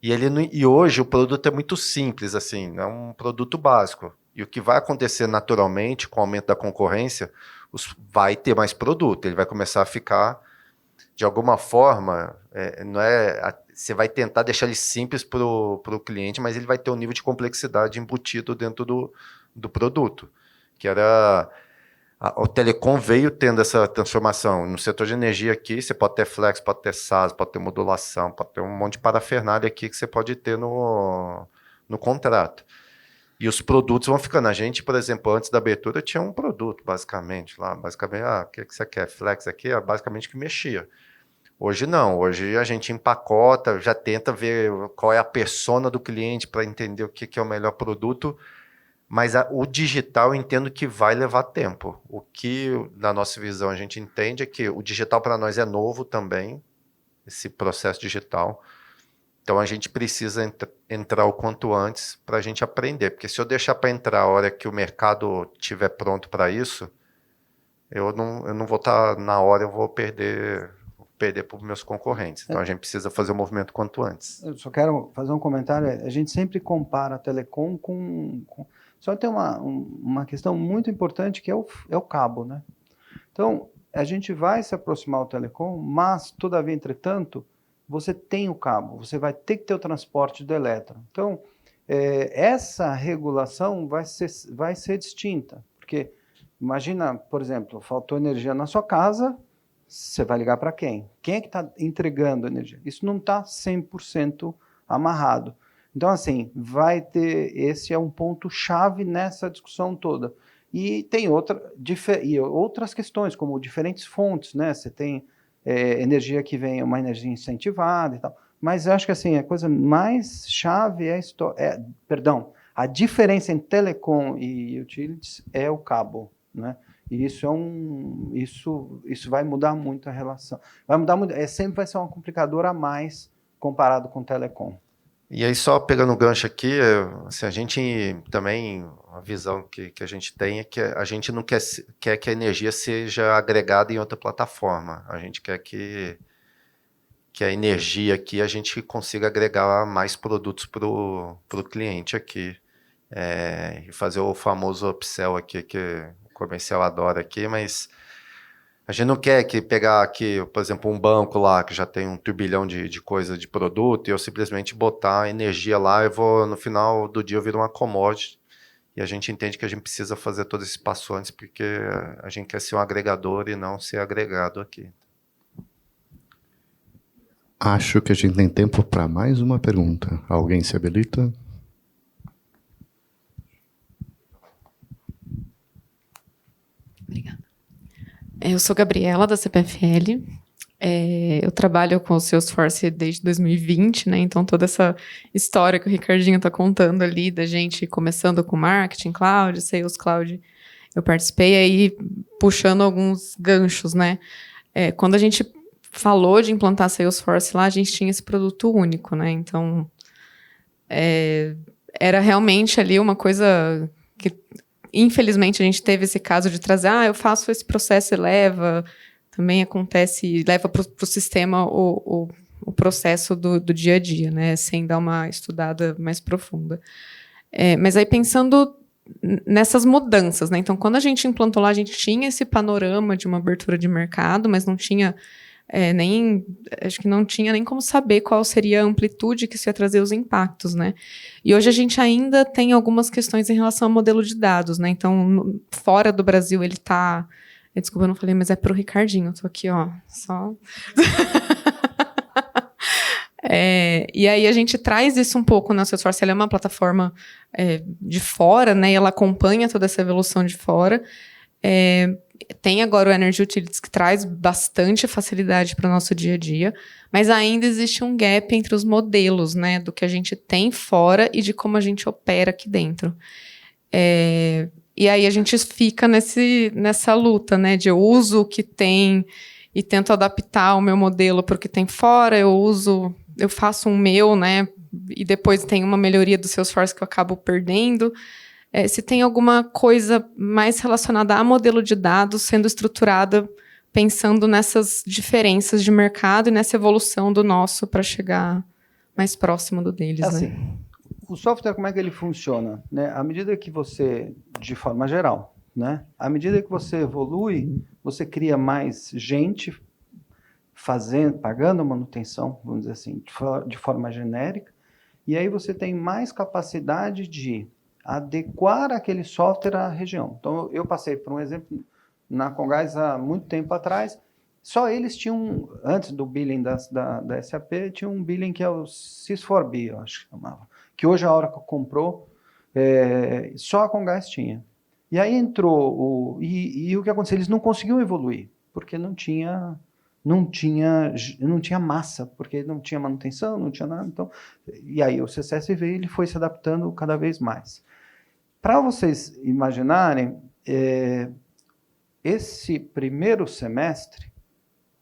E hoje o produto é muito simples, assim, é um produto básico. E o que vai acontecer naturalmente com o aumento da concorrência, vai ter mais produto, ele vai começar a ficar, de alguma forma, você vai tentar deixar ele simples para o cliente, mas ele vai ter um nível de complexidade embutido dentro do produto, que era... O Telecom veio tendo essa transformação. No setor de energia aqui, você pode ter flex, pode ter SaaS, pode ter modulação, pode ter um monte de parafernália aqui que você pode ter no contrato. E os produtos vão ficando. A gente, por exemplo, antes da abertura, tinha um produto, basicamente. Basicamente, o que você quer? Flex aqui, basicamente que mexia. Hoje não. Hoje a gente empacota, já tenta ver qual é a persona do cliente para entender o que é o melhor produto. Mas o digital eu entendo que vai levar tempo. O que, na nossa visão, a gente entende é que o digital para nós é novo também, esse processo digital. Então a gente precisa entrar o quanto antes para a gente aprender. Porque se eu deixar para entrar a hora que o mercado estiver pronto para isso, eu não vou estar na hora, eu vou perder para os meus concorrentes. Então a gente precisa fazer o movimento quanto antes. Eu só quero fazer um comentário. A gente sempre compara a Telecom só tem uma questão muito importante que é o cabo, né? Então, a gente vai se aproximar do Telecom, mas, todavia, entretanto, você tem o cabo, você vai ter que ter o transporte do elétron. Então, essa regulação vai ser distinta, porque imagina, por exemplo, faltou energia na sua casa, você vai ligar para quem? Quem é que está entregando energia? Isso não está 100% amarrado. Então, assim, esse é um ponto-chave nessa discussão toda. E tem outras questões, como diferentes fontes, né? Você tem energia que vem, uma energia incentivada e tal. Mas eu acho que, assim, a coisa mais chave a diferença entre telecom e utilities é o cabo, né? E isso vai mudar muito a relação. Vai mudar muito, sempre vai ser um complicador a mais comparado com telecom. E aí, só pegando o gancho aqui, assim, a gente também, a visão que a gente tem é que a gente não quer que a energia seja agregada em outra plataforma. A gente quer que a energia aqui a gente consiga agregar mais produtos para o cliente aqui. E fazer o famoso upsell aqui, que o comercial adora aqui, mas a gente não quer que pegar aqui, por exemplo, um banco lá que já tem 1 turbilhão de coisa de produto e eu simplesmente botar a energia lá e no final do dia eu viro uma commodity. E a gente entende que a gente precisa fazer todo esse passo antes porque a gente quer ser um agregador e não ser agregado aqui. Acho que a gente tem tempo para mais uma pergunta. Alguém se habilita? Obrigada. Eu sou Gabriela, da CPFL. Eu trabalho com o Salesforce desde 2020, né? Então, toda essa história que o Ricardinho está contando ali, da gente começando com Marketing Cloud, Sales Cloud, eu participei aí puxando alguns ganchos, né? Quando a gente falou de implantar Salesforce lá, a gente tinha esse produto único, né? Então, era realmente ali uma coisa que, infelizmente, a gente teve esse caso de trazer, eu faço esse processo e leva, também acontece, leva para o sistema o processo do dia a dia, né? Sem dar uma estudada mais profunda. Mas aí, pensando nessas mudanças, né? Então, quando a gente implantou lá, a gente tinha esse panorama de uma abertura de mercado, mas não tinha acho que não tinha nem como saber qual seria a amplitude que isso ia trazer os impactos, né? E hoje a gente ainda tem algumas questões em relação ao modelo de dados, né? Então, fora do Brasil, ele está... Desculpa, eu não falei, mas é para o Ricardinho. Eu estou aqui, ó, só... E aí a gente traz isso um pouco na Salesforce. Ela é uma plataforma de fora, né? E ela acompanha toda essa evolução de fora. Tem agora o Energy Utilities, que traz bastante facilidade para o nosso dia a dia, mas ainda existe um gap entre os modelos, né, do que a gente tem fora e de como a gente opera aqui dentro. E aí a gente fica nessa luta, né, de eu uso o que tem e tento adaptar o meu modelo para o que tem fora, eu faço um meu, né, e depois tem uma melhoria do Salesforce que eu acabo perdendo. Se tem alguma coisa mais relacionada a modelo de dados sendo estruturada pensando nessas diferenças de mercado e nessa evolução do nosso para chegar mais próximo do deles. Assim, né? O software, como é que ele funciona? Né? À medida que você, de forma geral, né? À medida que você evolui, você cria mais gente pagando manutenção, vamos dizer assim, de forma genérica, e aí você tem mais capacidade de adequar aquele software à região. Então, eu passei por um exemplo na Congás há muito tempo atrás, só eles tinham, antes do billing da SAP, tinha um billing que é o Sys4B, eu acho que chamava, que hoje a Oracle comprou, só a Congás tinha. E aí entrou, e o que aconteceu? Eles não conseguiam evoluir, porque não tinha massa, porque não tinha manutenção, não tinha nada. Então, e aí o CCS veio, ele foi se adaptando cada vez mais. Para vocês imaginarem, esse primeiro semestre,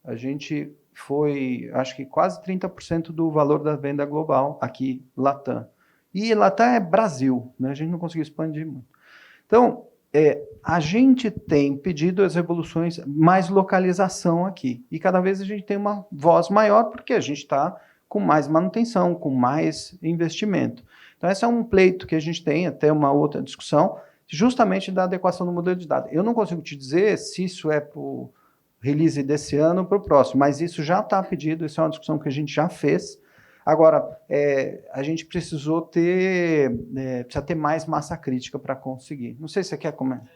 a gente foi, acho que quase 30% do valor da venda global, aqui, Latam. E Latam é Brasil, né? A gente não conseguiu expandir muito. Então, a gente tem pedido as evoluções, mais localização aqui. E cada vez a gente tem uma voz maior, porque a gente está com mais manutenção, com mais investimento. Então, esse é um pleito que a gente tem, até uma outra discussão, justamente da adequação do modelo de dados. Eu não consigo te dizer se isso é para o release desse ano ou para o próximo, mas isso já está pedido, isso é uma discussão que a gente já fez. Agora, a gente precisa ter mais massa crítica para conseguir. Não sei se você quer comentar.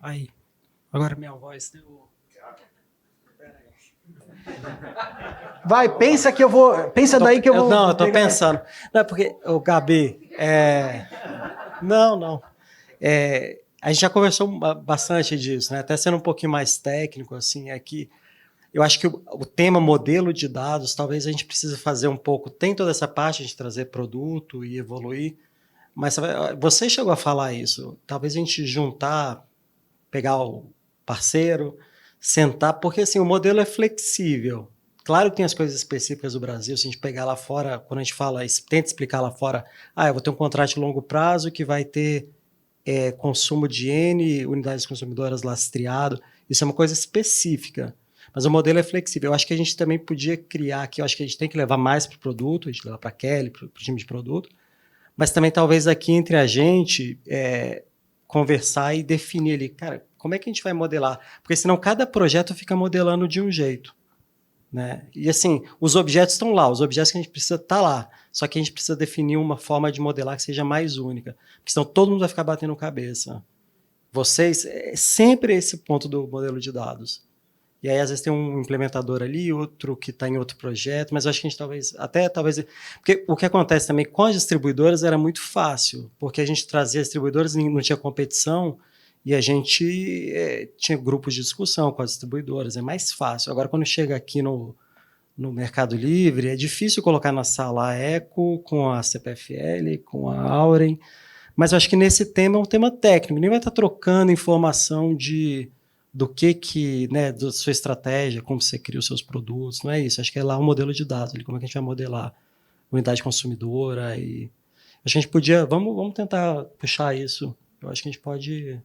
Aí, agora minha voz deu... Vai, pensa que eu vou... Pensa daí que eu vou... Não, eu tô pensando. Não, é porque, o Gabi... Não. A gente já conversou bastante disso, né? Até sendo um pouquinho mais técnico, assim, é que eu acho que o tema modelo de dados, talvez a gente precise fazer um pouco... Tem toda essa parte de trazer produto e evoluir, mas você chegou a falar isso. Talvez a gente juntar, pegar o parceiro, sentar, porque assim, o modelo é flexível. Claro que tem as coisas específicas do Brasil, se a gente pegar lá fora, quando a gente fala, tenta explicar lá fora, eu vou ter um contrato de longo prazo que vai ter consumo de N unidades consumidoras lastreado, isso é uma coisa específica, mas o modelo é flexível. Eu acho que a gente também podia criar aqui, eu acho que a gente tem que levar mais para o produto, a gente leva para a Kelly, para o time de produto, mas também talvez aqui entre a gente conversar e definir ali, cara, como é que a gente vai modelar? Porque senão cada projeto fica modelando de um jeito. Né? E assim, os objetos estão lá, os objetos que a gente precisa estar lá, só que a gente precisa definir uma forma de modelar que seja mais única, porque senão todo mundo vai ficar batendo cabeça. Vocês, é sempre esse ponto do modelo de dados. E aí, às vezes, tem um implementador ali, outro que está em outro projeto, mas eu acho que a gente talvez... Porque o que acontece também com as distribuidoras era muito fácil, porque a gente trazia as distribuidoras, não tinha competição, e a gente tinha grupos de discussão com as distribuidoras, é mais fácil. Agora, quando chega aqui no Mercado Livre, é difícil colocar na sala a Eco, com a CPFL, com a Auren, mas eu acho que nesse tema é um tema técnico, nem vai estar trocando informação do que né, da sua estratégia, como você cria os seus produtos, não é isso. Acho que é lá um modelo de dados, como é que a gente vai modelar unidade consumidora. E acho que a gente podia, vamos tentar puxar isso. Eu acho que a gente pode...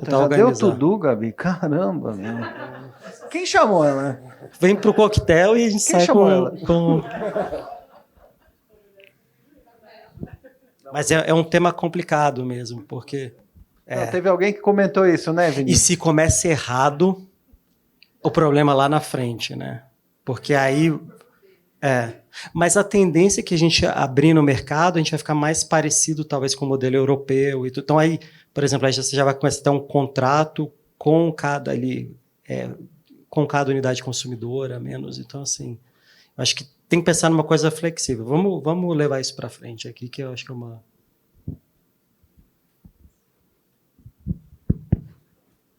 Já deu tudo, Gabi? Caramba, meu. Quem chamou ela? Vem pro coquetel e a gente sai com... Mas é um tema complicado mesmo, porque... Teve alguém que comentou isso, né, Vinícius? E se começa errado, o problema lá na frente, né? Porque aí... Mas a tendência é que a gente abrir no mercado, a gente vai ficar mais parecido, talvez, com o modelo europeu. Então, aí, por exemplo, aí você já vai começar a ter um contrato com cada com cada unidade consumidora, menos. Então, assim, acho que tem que pensar numa coisa flexível. Vamos levar isso para frente aqui, que eu acho que é uma...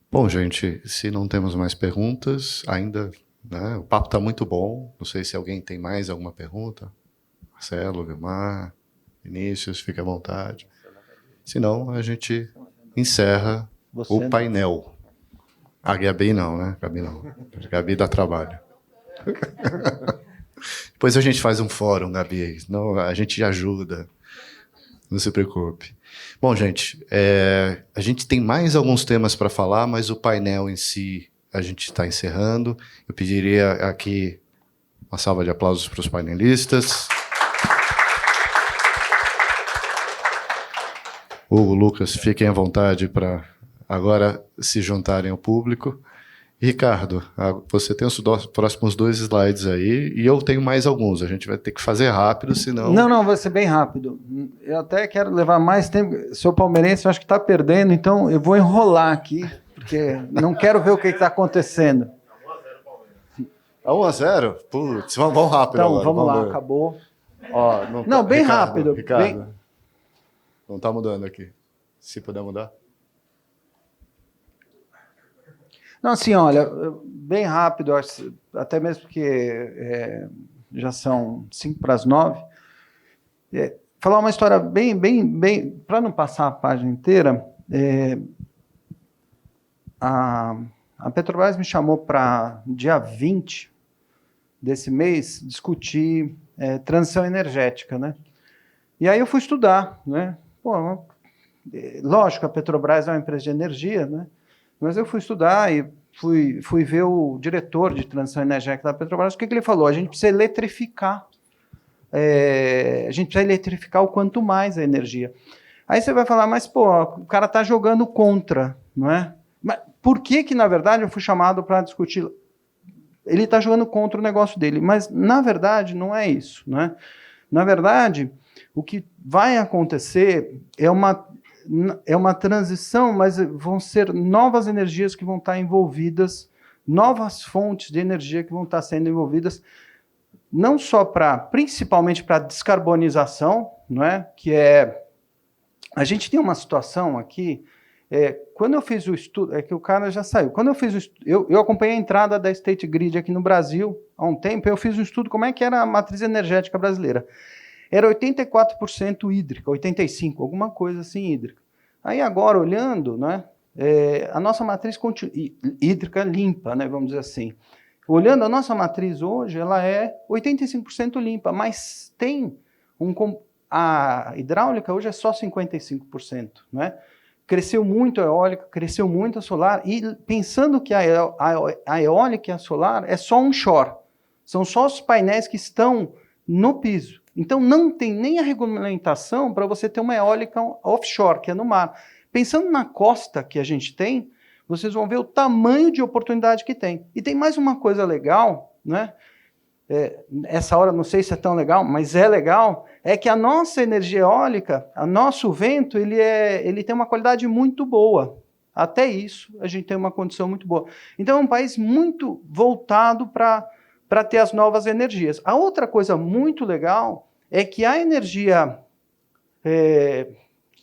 Bom, gente, se não temos mais perguntas, ainda, né, o papo está muito bom. Não sei se alguém tem mais alguma pergunta. Marcelo, Vilmar, Vinícius, fique à vontade. Se não, a gente encerra o painel. A Gabi não, né? Gabi não. Gabi dá trabalho. Depois a gente faz um fórum, Gabi. Não, a gente ajuda. Não se preocupe. Bom, gente, a gente tem mais alguns temas para falar, mas o painel em si a gente está encerrando. Eu pediria aqui uma salva de aplausos para os painelistas. Hugo, Lucas, fiquem à vontade para agora se juntarem ao público. Ricardo, você tem os próximos 2 slides aí, e eu tenho mais alguns. A gente vai ter que fazer rápido, senão... Não, vai ser bem rápido. Eu até quero levar mais tempo. Sou palmeirense, eu acho que está perdendo, então eu vou enrolar aqui, porque não quero ver o que está acontecendo. 1-0? Putz, vamos rápido então, agora. Vamos lá, ver. Acabou. Ó, não, bem Ricardo, rápido. Ricardo, não está mudando aqui. Se puder mudar. Não, assim, olha, bem rápido, até mesmo porque já são 8:55. Falar uma história bem, para não passar a página inteira, a Petrobras me chamou para dia 20 desse mês discutir transição energética, né? E aí eu fui estudar, né? Pô, lógico, a Petrobras é uma empresa de energia, né? Mas eu fui estudar e fui ver o diretor de transição energética da Petrobras. O que ele falou? A gente precisa eletrificar. A gente precisa eletrificar o quanto mais a energia. Aí você vai falar, mas pô, o cara está jogando contra, não é? Mas por que, na verdade, eu fui chamado para discutir? Ele está jogando contra o negócio dele, mas, na verdade, não é isso, né? Na verdade, o que vai acontecer é uma transição, mas vão ser novas energias que vão estar envolvidas, novas fontes de energia que vão estar sendo envolvidas, não só principalmente para descarbonização, não é? A gente tem uma situação aqui, quando eu fiz o estudo, que o cara já saiu, quando eu fiz o estudo, eu acompanhei a entrada da State Grid aqui no Brasil há um tempo, eu fiz um estudo como é que era a matriz energética brasileira. Era 84% hídrica, 85%, alguma coisa assim hídrica. Aí agora, olhando, né, a nossa matriz hídrica limpa, né, vamos dizer assim. Olhando a nossa matriz hoje, ela é 85% limpa, mas tem a hidráulica hoje é só 55%, né? Cresceu muito a eólica, cresceu muito a solar, e pensando que a eólica e a solar é só um shore, são só os painéis que estão no piso. Então não tem nem a regulamentação para você ter uma eólica offshore, que é no mar. Pensando na costa que a gente tem, vocês vão ver o tamanho de oportunidade que tem. E tem mais uma coisa legal, né? Essa hora não sei se é tão legal, mas é legal, é que a nossa energia eólica, o nosso vento, ele tem uma qualidade muito boa. Até isso, a gente tem uma condição muito boa. Então é um país muito voltado para ter as novas energias. A outra coisa muito legal é que a energia,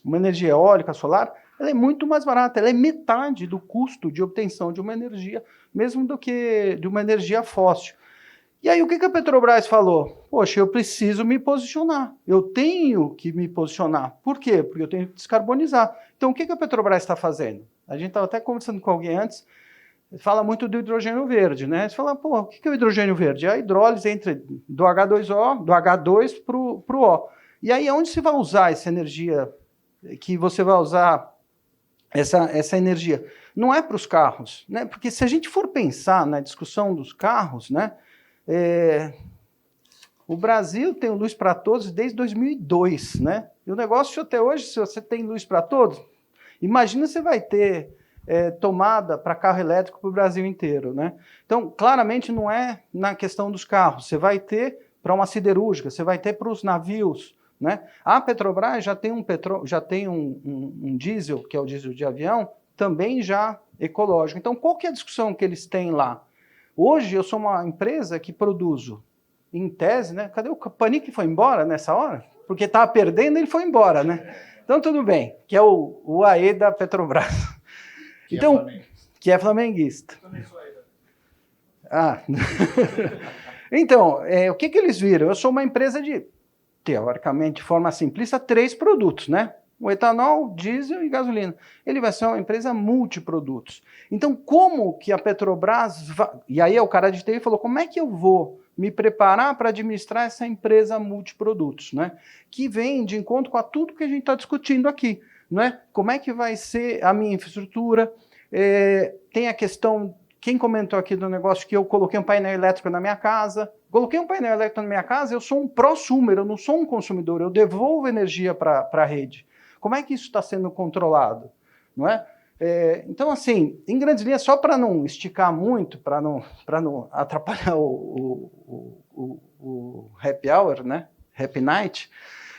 uma energia eólica, solar, ela é muito mais barata, ela é metade do custo de obtenção de uma energia, mesmo do que de uma energia fóssil. E aí o que a Petrobras falou? Poxa, eu preciso me posicionar, eu tenho que me posicionar. Por quê? Porque eu tenho que descarbonizar. Então o que a Petrobras está fazendo? A gente estava até conversando com alguém antes, fala muito do hidrogênio verde, né? Você fala, pô, o que é o hidrogênio verde? É a hidrólise do H2O, do H2 para o O. E aí onde você vai usar essa energia, que você vai usar essa energia? Não é para os carros, né? Porque se a gente for pensar na discussão dos carros, né? O Brasil tem luz para todos desde 2002, né? E o negócio até hoje, se você tem luz para todos, imagina você vai ter tomada para carro elétrico para o Brasil inteiro, né? Então, claramente não é na questão dos carros, você vai ter para uma siderúrgica, você vai ter para os navios, né? A Petrobras já tem um diesel, que é o diesel de avião, também já ecológico. Então, qual que é a discussão que eles têm lá? Hoje eu sou uma empresa que produzo, em tese, né? Cadê o Panic que foi embora nessa hora? Porque estava perdendo, ele foi embora, né? Então tudo bem, que é o AE da Petrobras. Então, que é flamenguista. Então, o que eles viram? Eu sou uma empresa de, teoricamente, de forma simplista, 3 produtos, né? O etanol, diesel e gasolina. Ele vai ser uma empresa multiprodutos. Então, como que a Petrobras... E aí o cara de TI falou, como é que eu vou me preparar para administrar essa empresa multiprodutos, né? Que vem de encontro com tudo que a gente está discutindo aqui, né? Como é que vai ser a minha infraestrutura? Tem a questão... Quem comentou aqui do negócio que eu coloquei um painel elétrico na minha casa? Coloquei um painel elétrico na minha casa, eu sou um prosumer, eu não sou um consumidor, eu devolvo energia para a rede. Como é que isso está sendo controlado? Não é? Então, assim, em grandes linhas, só para não esticar muito, para não atrapalhar o happy hour, né? Happy night,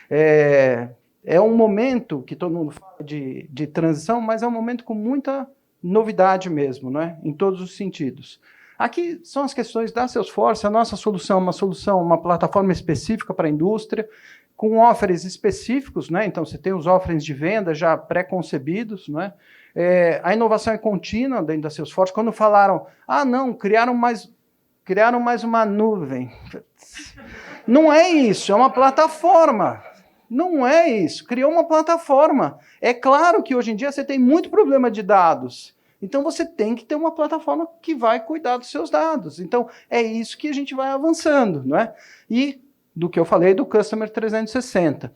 é um momento que todo mundo fala de transição, mas é um momento com muita novidade mesmo, não é? Em todos os sentidos. Aqui são as questões da Salesforce, a nossa solução é uma plataforma específica para a indústria, com offers específicos, né? Então você tem os offers de venda já pré-concebidos, né? A inovação é contínua dentro da Salesforce. Quando falaram, não, criaram mais uma nuvem. Não é isso, é uma plataforma. Não é isso, criou uma plataforma. É claro que hoje em dia você tem muito problema de dados. Então você tem que ter uma plataforma que vai cuidar dos seus dados. Então é isso que a gente vai avançando, não é? E do que eu falei do Customer 360.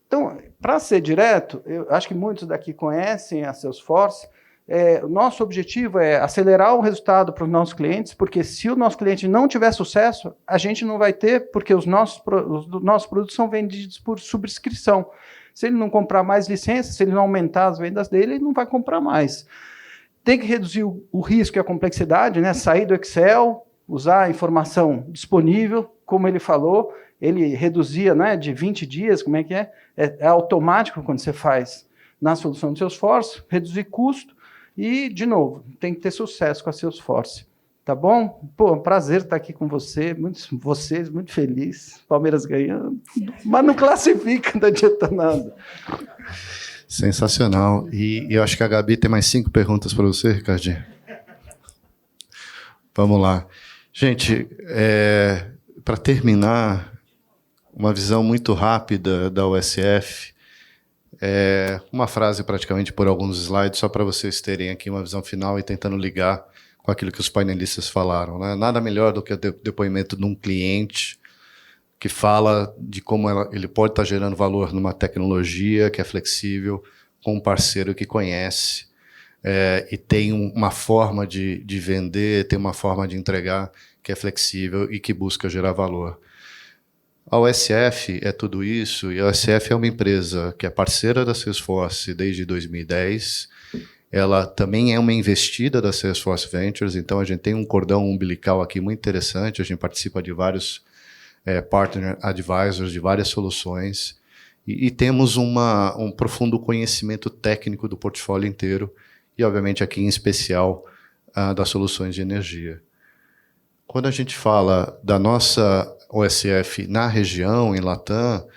Então, para ser direto, eu acho que muitos daqui conhecem a Salesforce. O nosso objetivo é acelerar o resultado para os nossos clientes, porque se o nosso cliente não tiver sucesso, a gente não vai ter, porque os nossos produtos são vendidos por subscrição. Se ele não comprar mais licenças, se ele não aumentar as vendas dele, ele não vai comprar mais. Tem que reduzir o risco e a complexidade, né? Sair do Excel, usar a informação disponível, como ele falou, ele reduzia, né, de 20 dias, como é que é? É automático quando você faz na solução do Salesforce, reduzir custo e, de novo, tem que ter sucesso com a Salesforce. Tá bom? Pô, prazer estar aqui com vocês, muito feliz. Palmeiras ganhando, mas não classifica, não adianta nada. Sensacional. E eu acho que a Gabi tem mais 5 perguntas para você, Ricardinho. Vamos lá. Gente, para terminar, uma visão muito rápida da USF. uma frase praticamente por alguns slides, só para vocês terem aqui uma visão final e tentando ligar com aquilo que os painelistas falaram, né? Nada melhor do que o depoimento de um cliente que fala de como ele pode estar gerando valor numa tecnologia que é flexível, com um parceiro que conhece, e tem uma forma de vender, tem uma forma de entregar que é flexível e que busca gerar valor. A OSF é tudo isso, e a OSF é uma empresa que é parceira da Salesforce desde 2010. Ela também é uma investida da Salesforce Ventures, então a gente tem um cordão umbilical aqui muito interessante, a gente participa de vários partner advisors, de várias soluções, e temos um profundo conhecimento técnico do portfólio inteiro, e obviamente aqui em especial das soluções de energia. Quando a gente fala da nossa OSF na região, em Latam,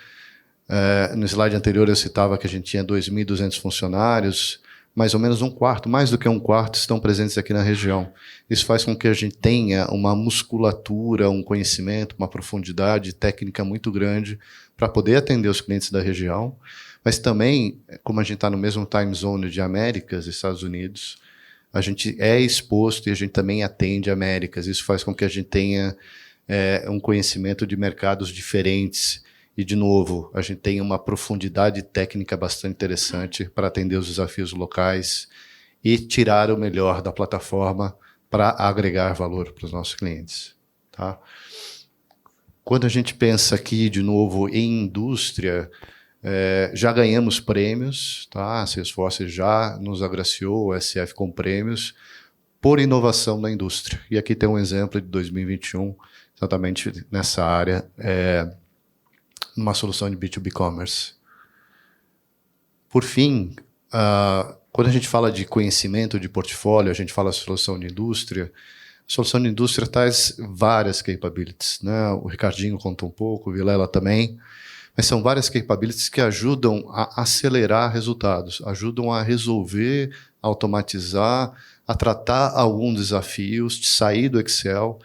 no slide anterior eu citava que a gente tinha 2.200 funcionários, mais ou menos um quarto, mais do que um quarto, estão presentes aqui na região. Isso faz com que a gente tenha uma musculatura, um conhecimento, uma profundidade técnica muito grande para poder atender os clientes da região, mas também, como a gente está no mesmo time zone de Américas e Estados Unidos, a gente é exposto e a gente também atende Américas. Isso faz com que a gente tenha um conhecimento de mercados diferentes. E, de novo, a gente tem uma profundidade técnica bastante interessante para atender os desafios locais e tirar o melhor da plataforma para agregar valor para os nossos clientes. Tá? Quando a gente pensa aqui, de novo, em indústria, já ganhamos prêmios, tá? A Salesforce já nos agraciou, o SF, com prêmios por inovação na indústria. E aqui tem um exemplo de 2021, exatamente nessa área, numa solução de B2B Commerce. Por fim, quando a gente fala de conhecimento de portfólio, a gente fala de solução de indústria, a solução de indústria traz várias capabilities, né? O Ricardinho contou um pouco, o Vilela também, mas são várias capabilities que ajudam a acelerar resultados, ajudam a resolver, a automatizar, a tratar alguns desafios, de sair do Excel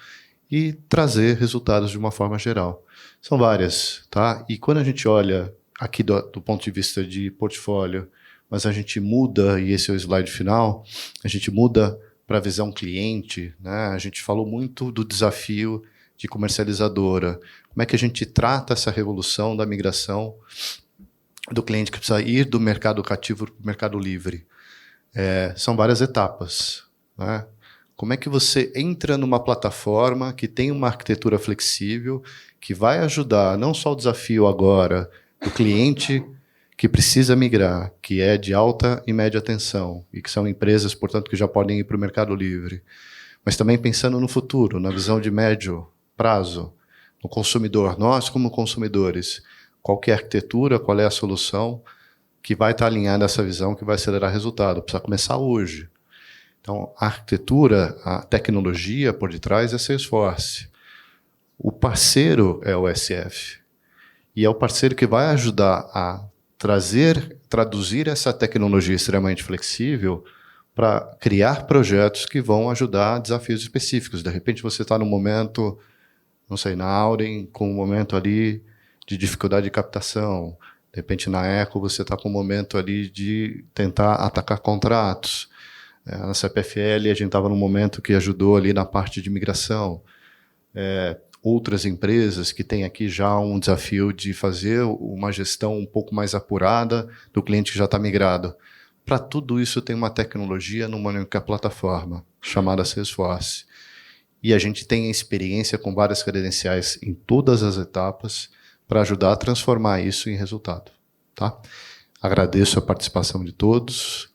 e trazer resultados de uma forma geral. São várias, tá? E quando a gente olha aqui do ponto de vista de portfólio, mas a gente muda, e esse é o slide final, a gente muda para a visão cliente, né? A gente falou muito do desafio de comercializadora. Como é que a gente trata essa revolução da migração do cliente que precisa ir do mercado cativo para o mercado livre? São várias etapas, né? Como é que você entra numa plataforma que tem uma arquitetura flexível, que vai ajudar não só o desafio agora do cliente que precisa migrar, que é de alta e média tensão, e que são empresas, portanto, que já podem ir para o mercado livre, mas também pensando no futuro, na visão de médio prazo, no consumidor, nós como consumidores, qual que é a arquitetura, qual é a solução que vai estar alinhada a essa visão, que vai acelerar resultado. Precisa começar hoje. Então, a arquitetura, a tecnologia por detrás é Salesforce. O parceiro é o SF. E é o parceiro que vai ajudar a traduzir essa tecnologia extremamente flexível para criar projetos que vão ajudar a desafios específicos. De repente, você está num momento, não sei, na Auden, com um momento ali de dificuldade de captação. De repente, na Eco, você está com um momento ali de tentar atacar contratos. Na CPFL, a gente estava num momento que ajudou ali na parte de migração. Outras empresas que têm aqui já um desafio de fazer uma gestão um pouco mais apurada do cliente que já está migrado. Para tudo isso, tem uma tecnologia numa única plataforma, chamada Salesforce. E a gente tem experiência com várias credenciais em todas as etapas para ajudar a transformar isso em resultado. Tá? Agradeço a participação de todos.